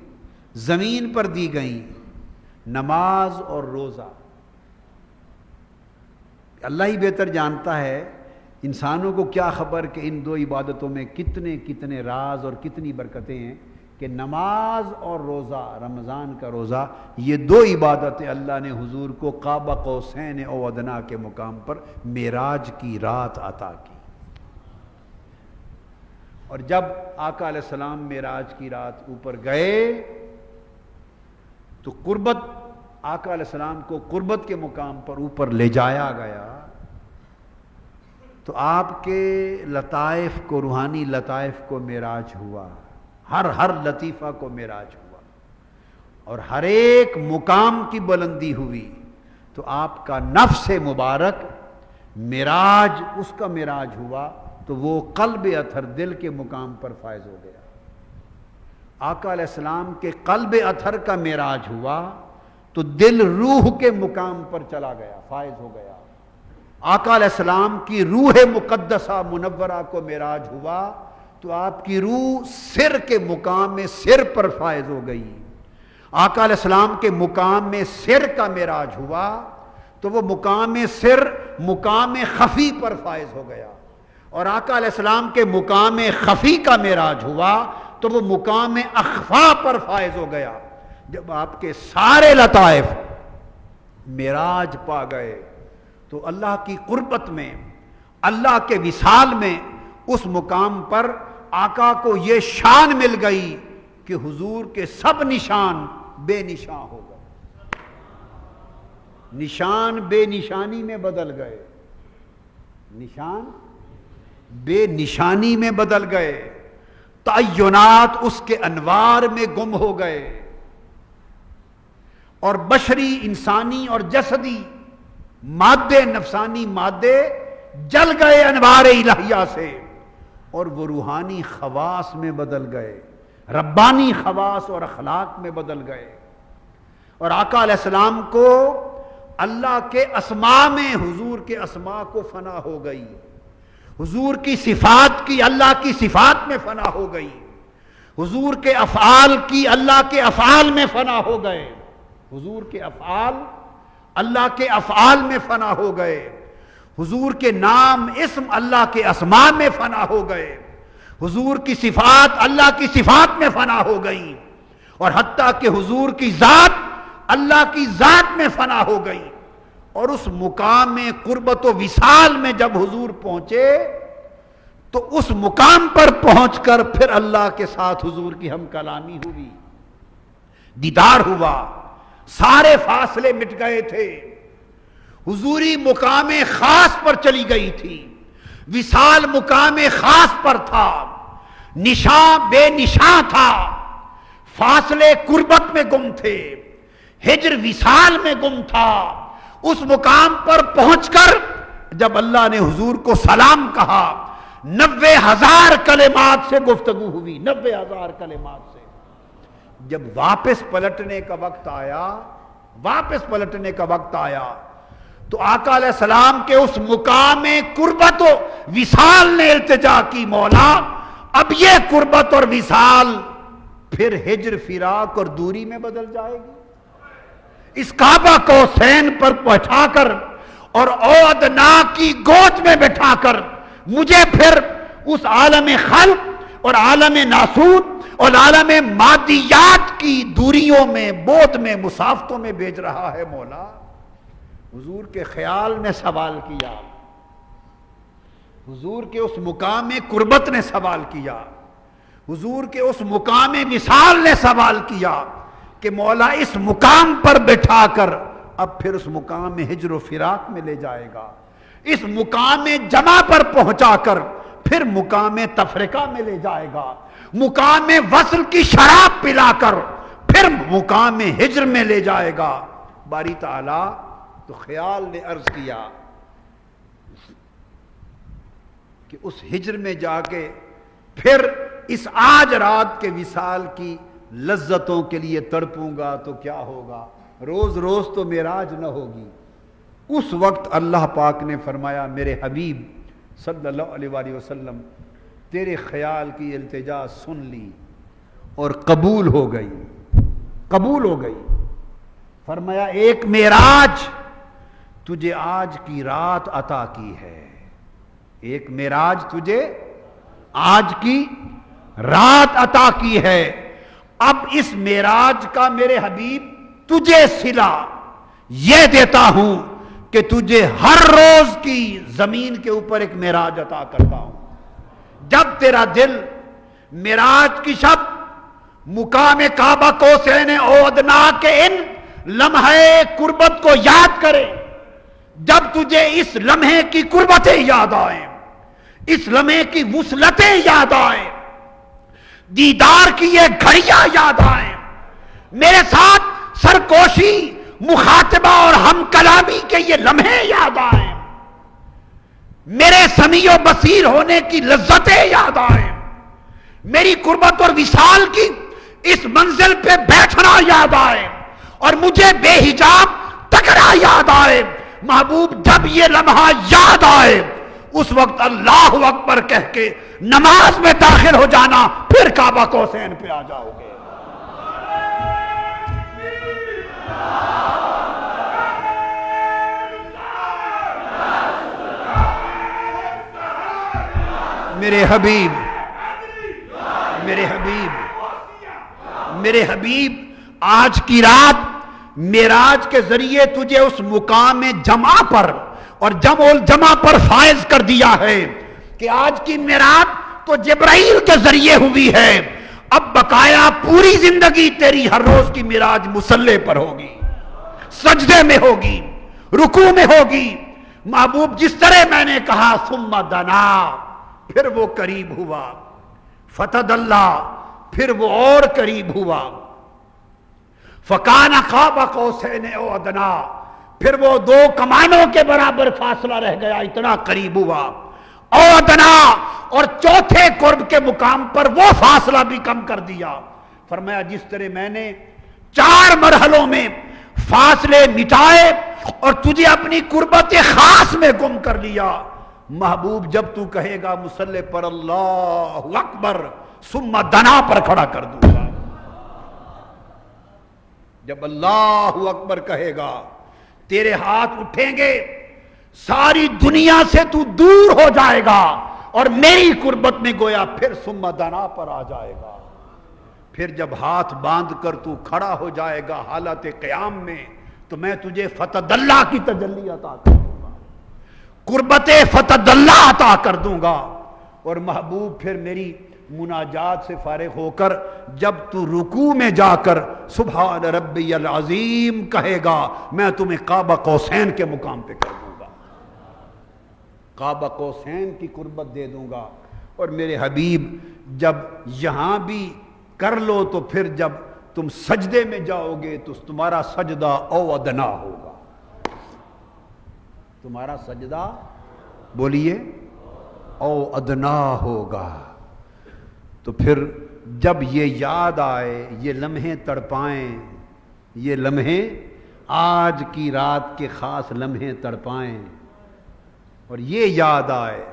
زمین پر دی گئیں، نماز اور روزہ اللہ ہی بہتر جانتا ہے، انسانوں کو کیا خبر کہ ان دو عبادتوں میں کتنے کتنے راز اور کتنی برکتیں ہیں، کہ نماز اور روزہ، رمضان کا روزہ، یہ دو عبادتیں اللہ نے حضور کو قاب قوسین او ادنیٰ کے مقام پر معراج کی رات عطا کی۔ اور جب آقا علیہ السلام معراج کی رات اوپر گئے تو قربت، آقا علیہ السلام کو قربت کے مقام پر اوپر لے جایا گیا، تو آپ کے لطائف کو، روحانی لطائف کو معراج ہوا، ہر لطیفہ کو معراج ہوا، اور ہر ایک مقام کی بلندی ہوئی، تو آپ کا نفس مبارک معراج، اس کا معراج ہوا تو وہ قلب اطہر، دل کے مقام پر فائز ہو گیا۔ آقا علیہ السلام کے قلب اطہر کا معراج ہوا تو دل روح کے مقام پر چلا گیا، فائز ہو گیا۔ آقا علیہ السلام کی روح مقدسہ منورہ کو معراج ہوا تو آپ کی روح سر کے مقام میں سر پر فائز ہو گئی۔ آقا علیہ السلام کے مقام میں سر کا معراج ہوا تو وہ مقام سر مقام خفی پر فائز ہو گیا، اور آقا علیہ السلام کے مقام خفی کا معراج ہوا تو وہ مقام اخفا پر فائز ہو گیا۔ جب آپ کے سارے لطائف معراج پا گئے تو اللہ کی قربت میں، اللہ کے وصال میں، اس مقام پر آقا کو یہ شان مل گئی کہ حضور کے سب نشان بے نشان ہو گئے، نشان بے نشانی میں بدل گئے، نشان بے نشانی میں بدل گئے، تعینات اس کے انوار میں گم ہو گئے، اور بشری، انسانی اور جسدی مادے، نفسانی مادے جل گئے انوار الہیہ سے، اور وہ روحانی خواص میں بدل گئے، ربانی خواص اور اخلاق میں بدل گئے، اور آقا علیہ السلام کو اللہ کے اسماء میں، حضور کے اسماء کو فنا ہو گئی، حضور کی صفات کی اللہ کی صفات میں فنا ہو گئی، حضور کے افعال کی اللہ کے افعال میں فنا ہو گئے، حضور کے افعال اللہ کے افعال میں فنا ہو گئے، حضور کے نام اسم اللہ کے اسماء میں فنا ہو گئے، حضور کی صفات اللہ کی صفات میں فنا ہو گئی، اور حتیٰ کہ حضور کی ذات اللہ کی ذات میں فنا ہو گئی۔ اور اس مقام قربت و وصال میں جب حضور پہنچے تو اس مقام پر پہنچ کر پھر اللہ کے ساتھ حضور کی ہم کلامی ہوئی، دیدار ہوا، سارے فاصلے مٹ گئے تھے، حضوری مقام خاص پر چلی گئی تھی، وصال مقام خاص پر تھا، نشاں بے نشاں تھا، فاصلے قربت میں گم تھے، ہجر وصال میں گم تھا۔ اس مقام پر پہنچ کر جب اللہ نے حضور کو سلام کہا، 90,000 کلمات سے گفتگو ہوئی، 90,000 کلمات سے۔ جب واپس پلٹنے کا وقت آیا تو آقا علیہ السلام کے اس مقام قربت و وصال نے التجا کی، مولا اب یہ قربت اور وصال پھر ہجر فراق اور دوری میں بدل جائے گی؟ اس کعبہ کو حسین پر پہنچا کر اور اودنا کی گود میں بٹھا کر مجھے پھر اس عالم خلق اور عالم ناسوت اور عالم مادیات کی دوریوں میں، بود میں، مسافتوں میں بھیج رہا ہے مولا۔ حضور کے خیال نے سوال کیا، حضور کے اس مقام قربت نے سوال کیا، حضور کے اس مقام وصال نے سوال کیا کہ مولا اس مقام پر بٹھا کر اب پھر اس مقام ہجر و فراق میں لے جائے گا، اس مقام جمع پر پہنچا کر پھر مقام تفرقہ میں لے جائے گا، مقام وصل کی شراب پلا کر پھر مقام ہجر میں لے جائے گا۔ باری تعالی تو خیال نے عرض کیا کہ اس ہجر میں جا کے پھر اس آج رات کے وصال کی لذتوں کے لیے تڑپوں گا تو کیا ہوگا، روز روز تو معراج نہ ہوگی۔ اس وقت اللہ پاک نے فرمایا، میرے حبیب صلی اللہ علیہ وآلہ وسلم تیرے خیال کی التجا سن لی اور قبول ہو گئی۔ فرمایا ایک معراج تجھے آج کی رات عطا کی ہے، ایک معراج تجھے آج کی رات عطا کی ہے، اب اس معراج کا میرے حبیب تجھے صلہ یہ دیتا ہوں کہ تجھے ہر روز کی زمین کے اوپر ایک معراج عطا کرتا ہوں۔ جب تیرا دل معراج کی شب مقام کعبہ قوسین او ادنا کے ان لمحے قربت کو یاد کرے، جب تجھے اس لمحے کی قربتیں یاد آئیں، اس لمحے کی وصلتیں یاد آئیں، دیدار کی یہ گھڑیاں یاد آئیں، میرے ساتھ سرکوشی، مخاطبہ اور ہم کلامی کے یہ لمحے یاد آئیں، میرے سمیع و بصیر ہونے کی لذتیں یاد آئیں، میری قربت اور وصال کی اس منزل پہ بیٹھنا یاد آئے اور مجھے بے حجاب تکنا یاد آئے۔ محبوب جب یہ لمحہ یاد آئے اس وقت اللہ اکبر کہہ کے نماز میں داخل ہو جانا، پھر کعبہ قوسین پہ آ جاؤ گے۔ میرے حبیب آج کی رات معراج کے ذریعے تجھے اس مقام جمع پر اور جمع الجمع پر فائز کر دیا ہے کہ آج کی معراج تو جبرائیل کے ذریعے ہوئی ہے، اب بقایا پوری زندگی تیری ہر روز کی معراج مصلی پر ہوگی، سجدے میں ہوگی، رکوع میں ہوگی۔ محبوب جس طرح میں نے کہا ثم دنا، پھر وہ قریب ہوا، فتدلی، پھر وہ اور قریب ہوا، فکان قاب قوسین او ادنا، پھر وہ دو کمانوں کے برابر فاصلہ رہ گیا، اتنا قریب ہوا، او ادنا، اور چوتھے قرب کے مقام پر وہ فاصلہ بھی کم کر دیا۔ فرمایا جس طرح میں نے 4 مرحلوں میں فاصلے مٹائے اور تجھے اپنی قربت خاص میں گم کر لیا، محبوب جب تو کہے گا مصلی پر اللہ اکبر ثم دنا پر کھڑا کر دوں گا۔ جب اللہ اکبر کہے گا تیرے ہاتھ اٹھیں گے، ساری دنیا سے تو دور ہو جائے گا اور میری قربت میں گویا پھر ثم دنا پر آ جائے گا۔ پھر جب ہاتھ باندھ کر تو کھڑا ہو جائے گا حالت قیام میں، تو میں تجھے فتح اللہ کی تجلی عطا کر دوں گا، قربت فتح اللہ عطا کر دوں گا۔ اور محبوب پھر میری مناجات سے فارغ ہو کر جب تو رکوع میں جا کر سبحان ربی العظیم کہے گا، میں تمہیں قاب قوسین کے مقام پہ کر دوں گا، قاب قوسین کی قربت دے دوں گا۔ اور میرے حبیب جب یہاں بھی کر لو تو پھر جب تم سجدے میں جاؤ گے تو تمہارا سجدہ او ادنا ہوگا، تمہارا سجدہ بولیے او ادنا ہوگا۔ تو پھر جب یہ یاد آئے، یہ لمحے تڑپائیں، یہ لمحے آج کی رات کے خاص لمحے تڑپائیں، اور یہ یاد آئے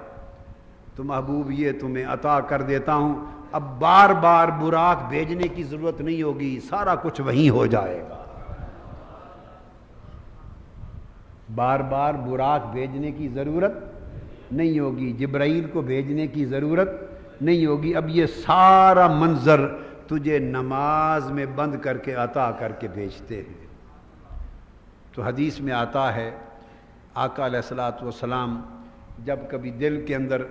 تو محبوب یہ تمہیں عطا کر دیتا ہوں، اب بار بار براق بھیجنے کی ضرورت نہیں ہوگی، سارا کچھ وہیں ہو جائے گا، بار بار براق بھیجنے کی ضرورت نہیں ہوگی، جبرائیل کو بھیجنے کی ضرورت نہیں ہوگی، اب یہ سارا منظر تجھے نماز میں بند کر کے عطا کر کے بھیجتے ہیں۔ تو حدیث میں آتا ہے آقا علیہ الصلوۃ والسلام جب کبھی دل کے اندر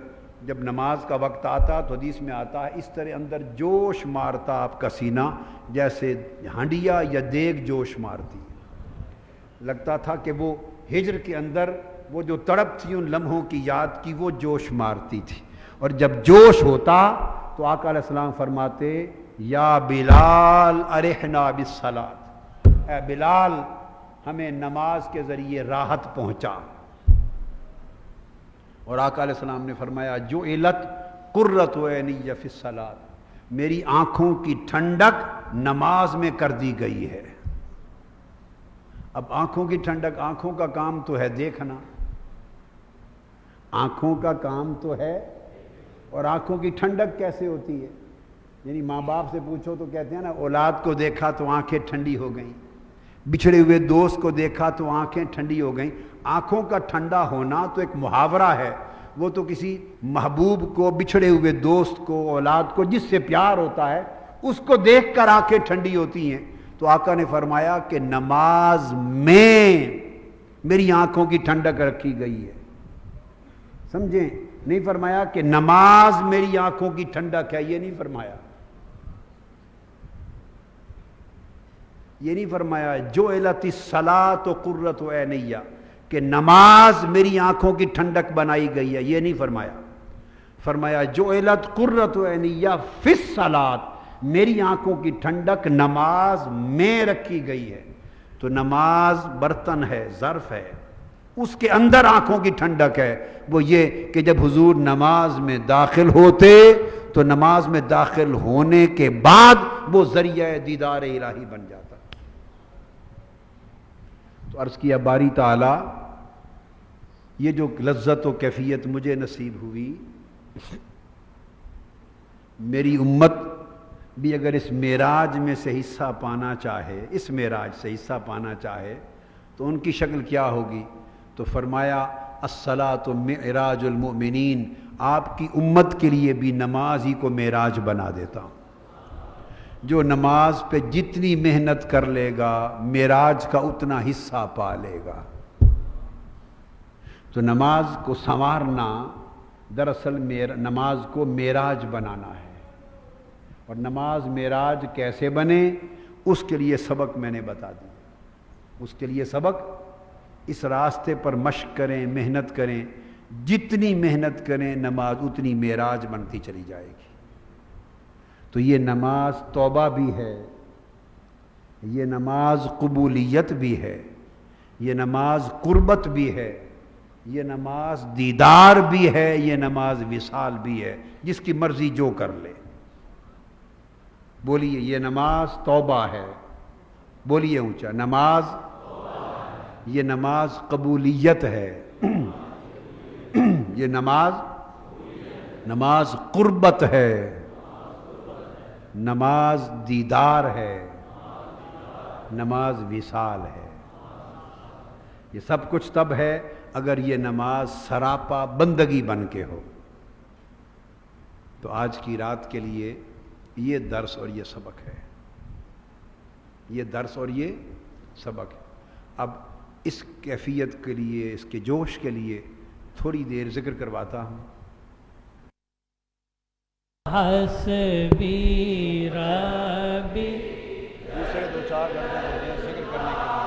جب نماز کا وقت آتا تو حدیث میں آتا ہے اس طرح اندر جوش مارتا آپ کا سینہ جیسے ہانڈیا یا دیگ جوش مارتی، لگتا تھا کہ وہ ہجر کے اندر وہ جو تڑپ تھی ان لمحوں کی یاد کی وہ جوش مارتی تھی۔ اور جب جوش ہوتا تو آقا علیہ السلام فرماتے یا بلال ارحنا بالصلاۃ، اے بلال ہمیں نماز کے ذریعے راحت پہنچا۔ اور آقا علیہ السلام نے فرمایا جعلت قرۃ عینی فی الصلاۃ، میری آنکھوں کی ٹھنڈک نماز میں کر دی گئی ہے۔ اب آنکھوں کی ٹھنڈک، آنکھوں کا کام تو ہے دیکھنا، آنکھوں کا کام تو ہے، اور آنکھوں کی ٹھنڈک کیسے ہوتی ہے؟ یعنی ماں باپ سے پوچھو تو کہتے ہیں نا اولاد کو دیکھا تو آنکھیں ٹھنڈی ہو گئیں، بچھڑے ہوئے دوست کو دیکھا تو آنکھیں ٹھنڈی ہو گئیں۔ آنکھوں کا ٹھنڈا ہونا تو ایک محاورہ ہے، وہ تو کسی محبوب کو، بچھڑے ہوئے دوست کو، اولاد کو جس سے پیار ہوتا ہے اس کو دیکھ کر آنکھیں ٹھنڈی ہوتی ہیں۔ تو آقا نے فرمایا کہ نماز میں میری آنکھوں کی ٹھنڈک رکھی گئی ہے، سمجھیں؟ نہیں فرمایا کہ نماز میری آنکھوں کی ٹھنڈک ہے، یہ نہیں فرمایا، یہ نہیں فرمایا جعلت الصلاۃ قرۃ عینی کہ نماز میری آنکھوں کی ٹھنڈک بنائی گئی ہے، یہ نہیں فرمایا، فرمایا جعلت قرۃ عینی فی الصلاۃ، میری آنکھوں کی ٹھنڈک نماز میں رکھی گئی ہے۔ تو نماز برتن ہے، ظرف ہے، اس کے اندر آنکھوں کی ٹھنڈک ہے، وہ یہ کہ جب حضور نماز میں داخل ہوتے تو نماز میں داخل ہونے کے بعد وہ ذریعہ دیدار الہی بن جاتا۔ تو عرض کیا باری تعالی یہ جو لذت و کیفیت مجھے نصیب ہوئی، میری امت بھی اگر اس معراج میں سے حصہ پانا چاہے، اس معراج سے حصہ پانا چاہے تو ان کی شکل کیا ہوگی؟ تو فرمایا الصلاۃ معراج المؤمنین، آپ کی امت کے لیے بھی نماز ہی کو معراج بنا دیتا ہوں۔ جو نماز پہ جتنی محنت کر لے گا معراج کا اتنا حصہ پا لے گا۔ تو نماز کو سنوارنا دراصل نماز کو معراج بنانا ہے، اور نماز معراج کیسے بنے اس کے لیے سبق میں نے بتا دیا، اس کے لیے سبق، اس راستے پر مشق کریں، محنت کریں، جتنی محنت کریں نماز اتنی معراج بنتی چلی جائے گی۔ تو یہ نماز توبہ بھی ہے، یہ نماز قبولیت بھی ہے، یہ نماز قربت بھی ہے، یہ نماز دیدار بھی ہے، یہ نماز وصال بھی ہے، جس کی مرضی جو کر لے۔ بولیے یہ نماز توبہ ہے، بولیے اونچا نماز، یہ نماز قبولیت ہے، یہ نماز قربت ہے، نماز دیدار ہے، نماز وصال ہے۔ یہ سب کچھ تب ہے اگر یہ نماز سراپا بندگی بن کے ہو۔ تو آج کی رات کے لیے یہ درس اور یہ سبق ہے، یہ درس اور یہ سبق ہے۔ اب اس کیفیت کے لیے، اس کے جوش کے لیے تھوڑی دیر ذکر کرواتا ہوں۔ حسبی ربی، دوسرے 2-4 گھنٹے ہوتے ہیں ذکر کرنے کے لیے،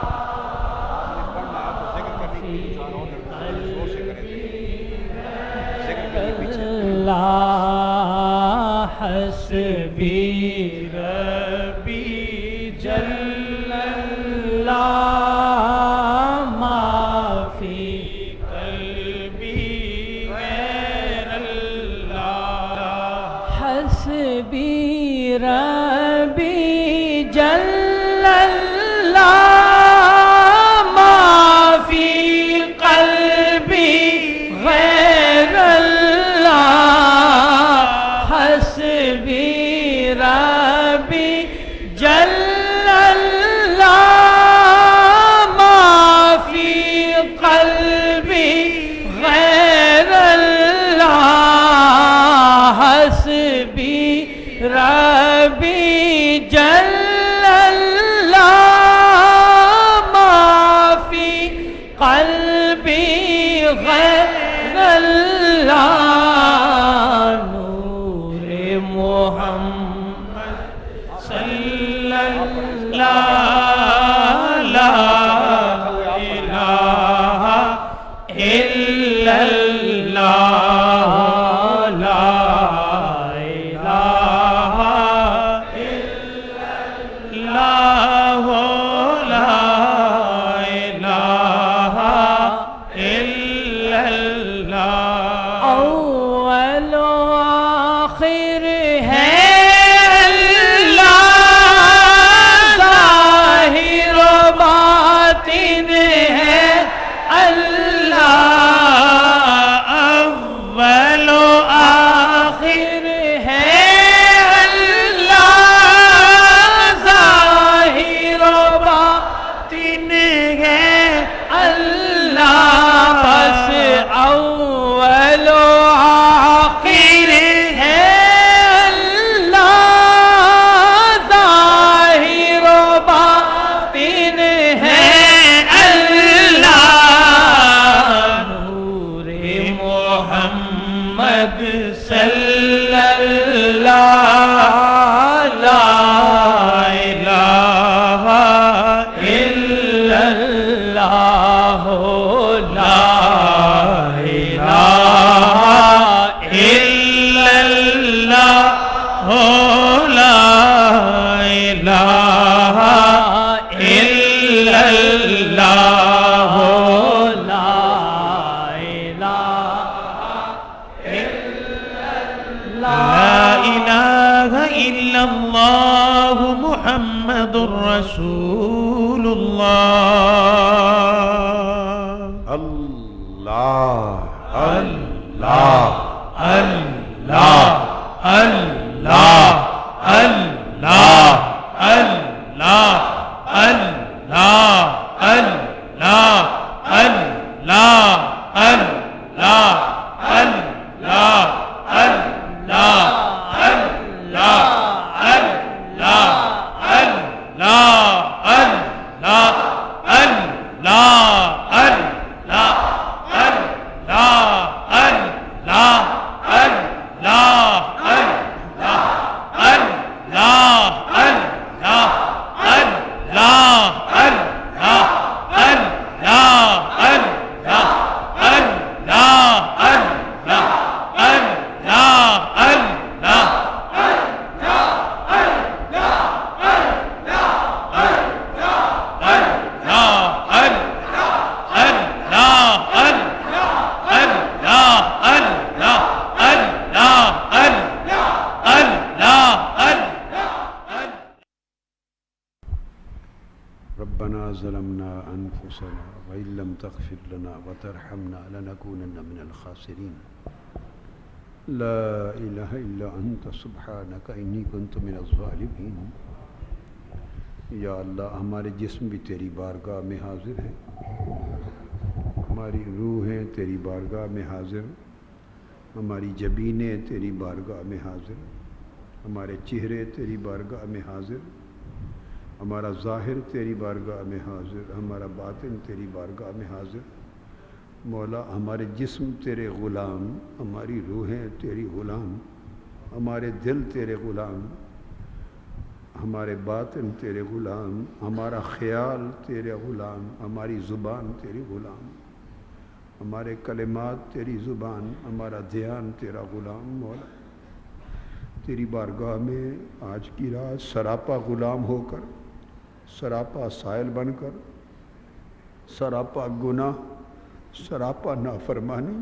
آپ نے پڑھنا ہے تو ذکر کرنے کے لیے 4 اور گھنٹے زور سے کریں، ذکر کے لیے پیچھے اللہ حسبی ربی جل اللہ ما فی قلبی غیر اللہ، حسبی ربی جل اللہ ما فی قلبی غیر اللہ، حسبی ربی جل اللہ ما فی قلبی غیر اللہ، حسبی ربی جل اللہ ما فی قلبی غیر اللہ، نور محمد صلی اللہ لا الہ الا اللہ، لا الہ الا اللہ، لا الہ الا اللہ، اول و آخر ہے اللہ، ظاہر و باطن ہے اللہ، اول و آخر ہے اللہ، ظاہر و باطن ہے اللہ، بس اول و آخر ہے اللہ، ظاہر و باطن ہے اللہ، نور محمد صلی اللہ لا الہ الا اللہ، لا الہ الا اللہ، لا الہ الا اللہ، لا الہ لا الہ الا اللہ محمد رسول اللہ، اللہ اللہ اللہ اللہ اللہ اللہ اللہ اللہ اللہ اللہ ربنا ظلمنا انفسنا وان لم تغفر لنا وترحمنا لنكونن من الخاسرين لا الہ الا انت سبحانک انی کنت من الظالمین۔ یا اللہ ہمارے جسم بھی تیری بارگاہ میں حاضر ہیں، ہماری روحیں تیری بارگاہ میں حاضر، ہماری جبینیں تیری بارگاہ میں حاضر، ہمارے چہرے تیری بارگاہ میں حاضر، ہمارا ظاہر تیری بارگاہ میں حاضر، ہمارا باطن تیری بارگاہ میں حاضر۔ مولا ہمارے جسم تیرے غلام، ہماری روحیں تیری غلام، ہمارے دل تیرے غلام، ہمارے باطن تیرے غلام، ہمارا خیال تیرے غلام، ہماری زبان تیری غلام، ہمارے کلمات تیری زبان، ہمارا دھیان تیرا غلام۔ مولا تیری بارگاہ میں آج کی رات سراپا غلام ہو کر، سراپا سائل بن کر، سراپا گناہ، سراپا نافرمانی،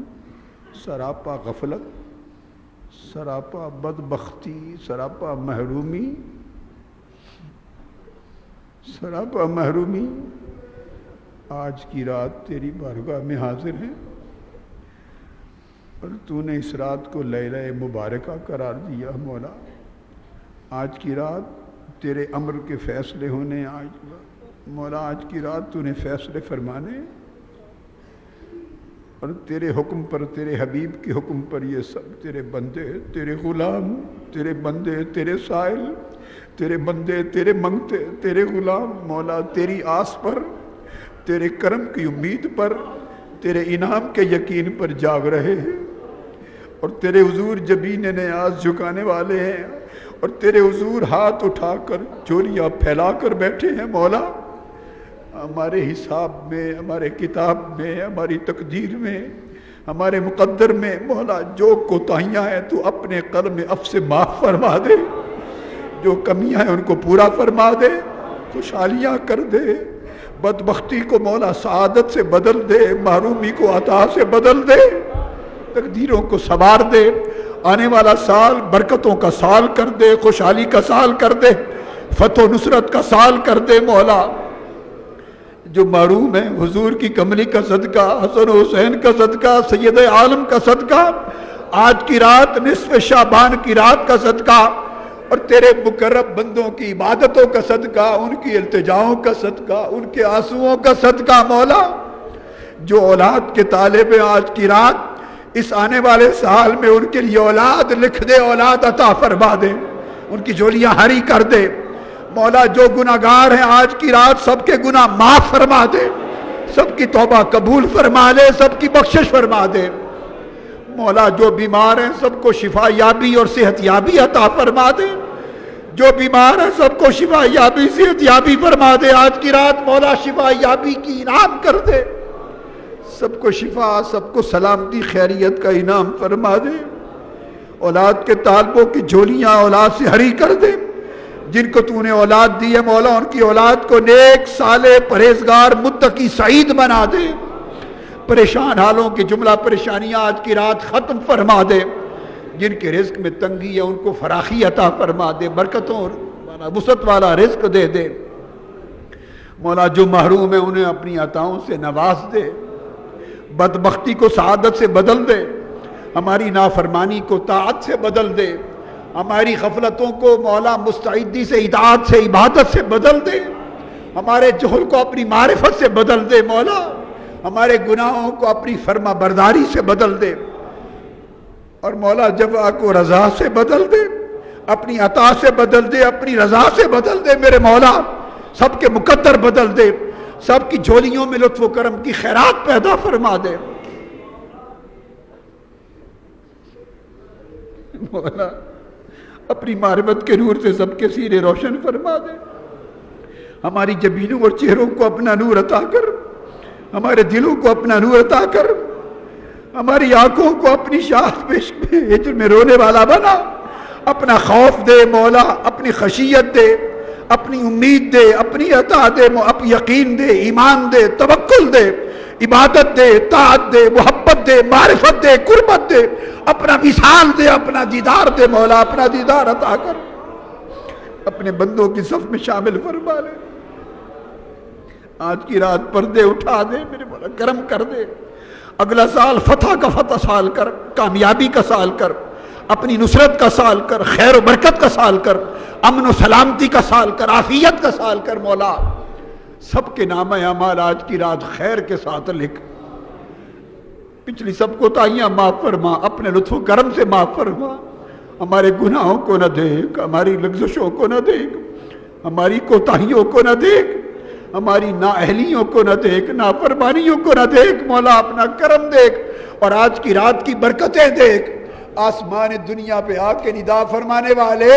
سراپا غفلت، سراپا بدبختی، سراپا محرومی، سراپا محرومی آج کی رات تیری بارگاہ میں حاضر ہے، اور تو نے اس رات کو لیلہ مبارکہ قرار دیا۔ مولا آج کی رات تیرے امر کے فیصلے ہونے، مولا آج کی رات تو نے فیصلے فرمانے، اور تیرے حکم پر، تیرے حبیب کے حکم پر یہ سب تیرے بندے، تیرے غلام، تیرے بندے، تیرے سائل، تیرے بندے، تیرے منگتے، تیرے غلام، مولا تیری آس پر، تیرے کرم کی امید پر، تیرے انعام کے یقین پر جاگ رہے ہیں، اور تیرے حضور جبین نیاز جھکانے والے ہیں، اور تیرے حضور ہاتھ اٹھا کر جھولیاں پھیلا کر بیٹھے ہیں۔ مولا ہمارے حساب میں، ہمارے کتاب میں، ہماری تقدیر میں، ہمارے مقدر میں مولا جو کوتاہیاں ہیں تو اپنے قلم عفو سے معاف فرما دے، جو کمیاں ہیں ان کو پورا فرما دے، خوشحالیاں کر دے، بدبختی کو مولا سعادت سے بدل دے، محرومی کو عطا سے بدل دے، تقدیروں کو سنوار دے، آنے والا سال برکتوں کا سال کر دے، خوشحالی کا سال کر دے، فتح و نصرت کا سال کر دے۔ مولا جو محروم ہیں حضور کی کملی کا صدقہ، حسن و حسین کا صدقہ، سید عالم کا صدقہ، آج کی رات نصف شعبان کی رات کا صدقہ، اور تیرے مقرب بندوں کی عبادتوں کا صدقہ، ان کی التجاؤں کا صدقہ، ان کے آنسوؤں کا صدقہ۔ مولا جو اولاد کے طالب ہیں آج کی رات اس آنے والے سال میں ان کے لیے اولاد لکھ دے، اولاد عطا فرما دے، ان کی جھولیاں ہری کر دے۔ مولا جو گناہگار ہیں آج کی رات سب کے گناہ معاف فرما دے، سب کی توبہ قبول فرما دے، سب کی بخشش فرما دے۔ مولا جو بیمار ہیں سب کو شفا یابی اور صحت یابی عطا فرما دے، جو بیمار ہیں سب کو شفا یابی، صحت یابی فرما دے۔ آج کی رات مولا شفا یابی کی انعام کر دے، سب کو شفا، سب کو سلامتی خیریت کا انعام فرما دے۔ اولاد کے طالبوں کی جھولیاں اولاد سے ہری کر دے، جن کو تو نے اولاد دی ہے مولا ان کی اولاد کو نیک، صالح، پرہیزگار، متقی، سعید بنا دے۔ پریشان حالوں کی جملہ پریشانیاں آج کی رات ختم فرما دے، جن کے رزق میں تنگی ہے ان کو فراخی عطا فرما دے، برکتوں وسعت والا رزق دے دے۔ مولا جو محروم ہیں انہیں اپنی عطاؤں سے نواز دے، بدبختی کو سعادت سے بدل دے، ہماری نافرمانی کو طاعت سے بدل دے، ہماری غفلتوں کو مولا مستعدی سے، اطاعت سے، عبادت سے بدل دے، ہمارے جہل کو اپنی معرفت سے بدل دے۔ مولا ہمارے گناہوں کو اپنی فرما برداری سے بدل دے، اور مولا جفا کو رضا سے بدل دے، اپنی عطا سے بدل دے، اپنی رضا سے بدل دے۔ میرے مولا سب کے مقدر بدل دے، سب کی جھولیوں میں لطف و کرم کی خیرات پیدا فرما دے۔ مولا اپنی معرفت کے نور سے سب کے سینے روشن فرما دے، ہماری جبینوں اور چہروں کو اپنا نور عطا کر، ہمارے دلوں کو اپنا نور عطا کر، ہماری آنکھوں کو اپنی شاہد میں ہجر میں رونے والا بنا، اپنا خوف دے مولا، اپنی خشیت دے، اپنی امید دے، اپنی عطا دے، اپنی یقین دے، ایمان دے، توکل دے، عبادت دے، طاعت دے، محبت دے، معرفت دے، قربت دے، اپنا وصال دے، اپنا دیدار دے مولا، اپنا دیدار عطا کر، اپنے بندوں کی صف میں شامل فرما لے۔ آج کی رات پردے اٹھا دے میرے مولا، کرم کر دے، اگلا سال فتح کا فتح سال کر، کامیابی کا سال کر، اپنی نصرت کا سال کر، خیر و برکت کا سال کر، امن و سلامتی کا سال کر، عافیت کا سال کر مولا۔ سب کے نام اعمال آج کی رات خیر کے ساتھ لکھ، پچھلی سب کوتاہیاں معاف فرما، اپنے لطف و کرم سے معاف فرما، ہمارے گناہوں کو نہ دیکھ، ہماری لغزشوں کو نہ دیکھ، ہماری کوتاہیوں کو نہ دیکھ، ہماری نااہلیوں کو نہ دیکھ، نافرمانیوں کو نہ دیکھ مولا، اپنا کرم دیکھ اور آج کی رات کی برکتیں دیکھ۔ آسمان دنیا پہ آ کے ندا فرمانے والے،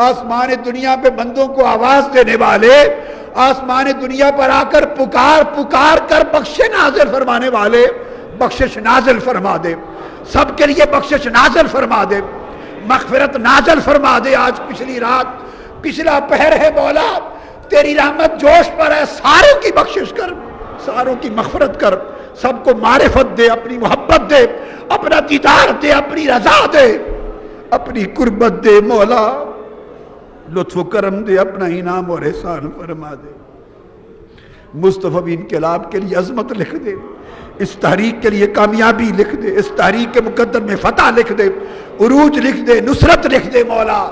آسمان دنیا پہ بندوں کو آواز دینے والے، آسمان دنیا پر آ کر پکار پکار کر بخش نازل فرمانے والے، بخشش نازل فرما دے، سب کے لیے بخشش نازل فرما دے، مغفرت نازل فرما دے۔ آج پچھلی رات، پچھلا پہر ہے مولا، تیری رحمت جوش پر ہے، ساروں کی بخشش کر، ساروں کی مغفرت کر، سب کو معرفت دے، اپنی محبت دے، اپنا دیدار دے، اپنی رضا دے، اپنی قربت دے مولا، لطف و کرم دے، اپنا انعام اور احسان فرما دے۔ مصطفی انقلاب کے لیے عظمت لکھ دے، اس تحریک کے لیے کامیابی لکھ دے، اس تحریک کے مقدر میں فتح لکھ دے، عروج لکھ دے، نصرت لکھ دے مولا،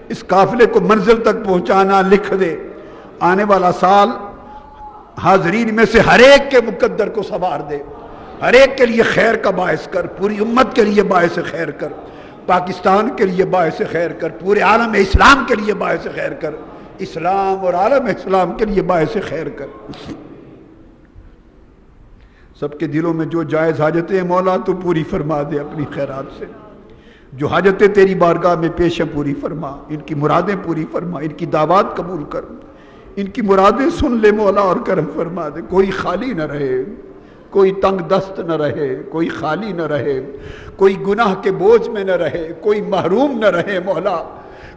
اس قافلے کو منزل تک پہنچانا لکھ دے۔ آنے والا سال حاضرین میں سے ہر ایک کے مقدر کو سنوار دے، ہر ایک کے لیے خیر کا باعث کر، پوری امت کے لیے باعث خیر کر، پاکستان کے لیے باعث خیر کر، پورے عالم اسلام کے لیے باعث خیر کر، اسلام اور عالم اسلام کے لیے باعث خیر کر۔ سب کے دلوں میں جو جائز حاجتیں ہیں مولا تو پوری فرما دے اپنی خیرات سے، جو حاجتیں تیری بارگاہ میں پیش ہیں پوری فرما، ان کی مرادیں پوری فرما، ان کی دعوات قبول کر، ان کی مرادیں سن لے مولا اور کرم فرما دے۔ کوئی خالی نہ رہے، کوئی تنگ دست نہ رہے، کوئی خالی نہ رہے، کوئی گناہ کے بوجھ میں نہ رہے، کوئی محروم نہ رہے مولا،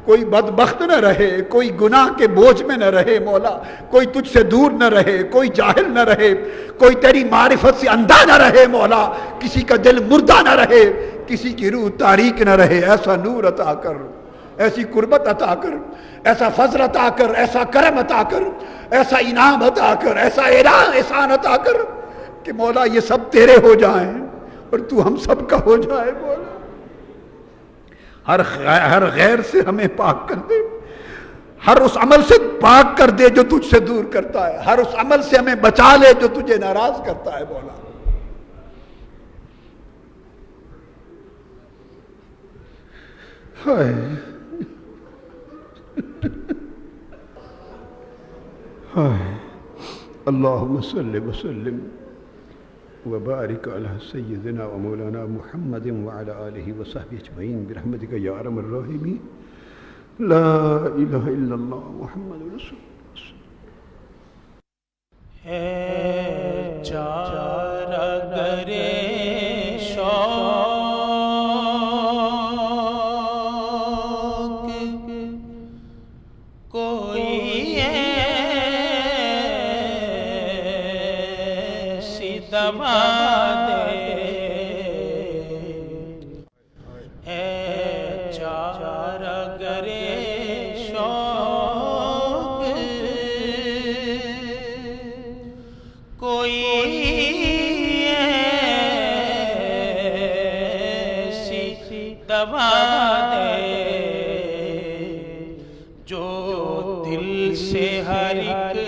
کوئی بدبخت نہ رہے، کوئی گناہ کے بوجھ میں نہ رہے مولا، کوئی تجھ سے دور نہ رہے، کوئی جاہل نہ رہے، کوئی تیری معرفت سے اندھا نہ رہے مولا، کسی کا دل مردہ نہ رہے، کسی کی روح تاریک نہ رہے۔ ایسا نور عطا کر، ایسی قربت عطا کر، ایسا فضل عطا کر، ایسا کرم عطا کر، ایسا انعام عطا کر، ایسا احسان عطا کر کہ مولا یہ سب تیرے ہو جائیں اور تو ہم سب کا ہو جائے مولا۔ ہر غیر سے ہمیں پاک کر دے، ہر اس عمل سے پاک کر دے جو تجھ سے دور کرتا ہے، ہر اس عمل سے ہمیں بچا لے جو تجھے ناراض کرتا ہے مولا۔ ہائے ہائے، اللہم صلی وسلم وبارک علی سیدنا و مولانا محمد وعلی آلہ وصحبہ اجمعین برحمتک یا ارحم الراحمین۔ لا الہ الا اللہ محمد رسول اللہ۔ ہے چارگر شوق کوئی ایسی دوا دے، ہے چارگر شوق کوئی ایسی دوا دے جو دل سے ہر ایک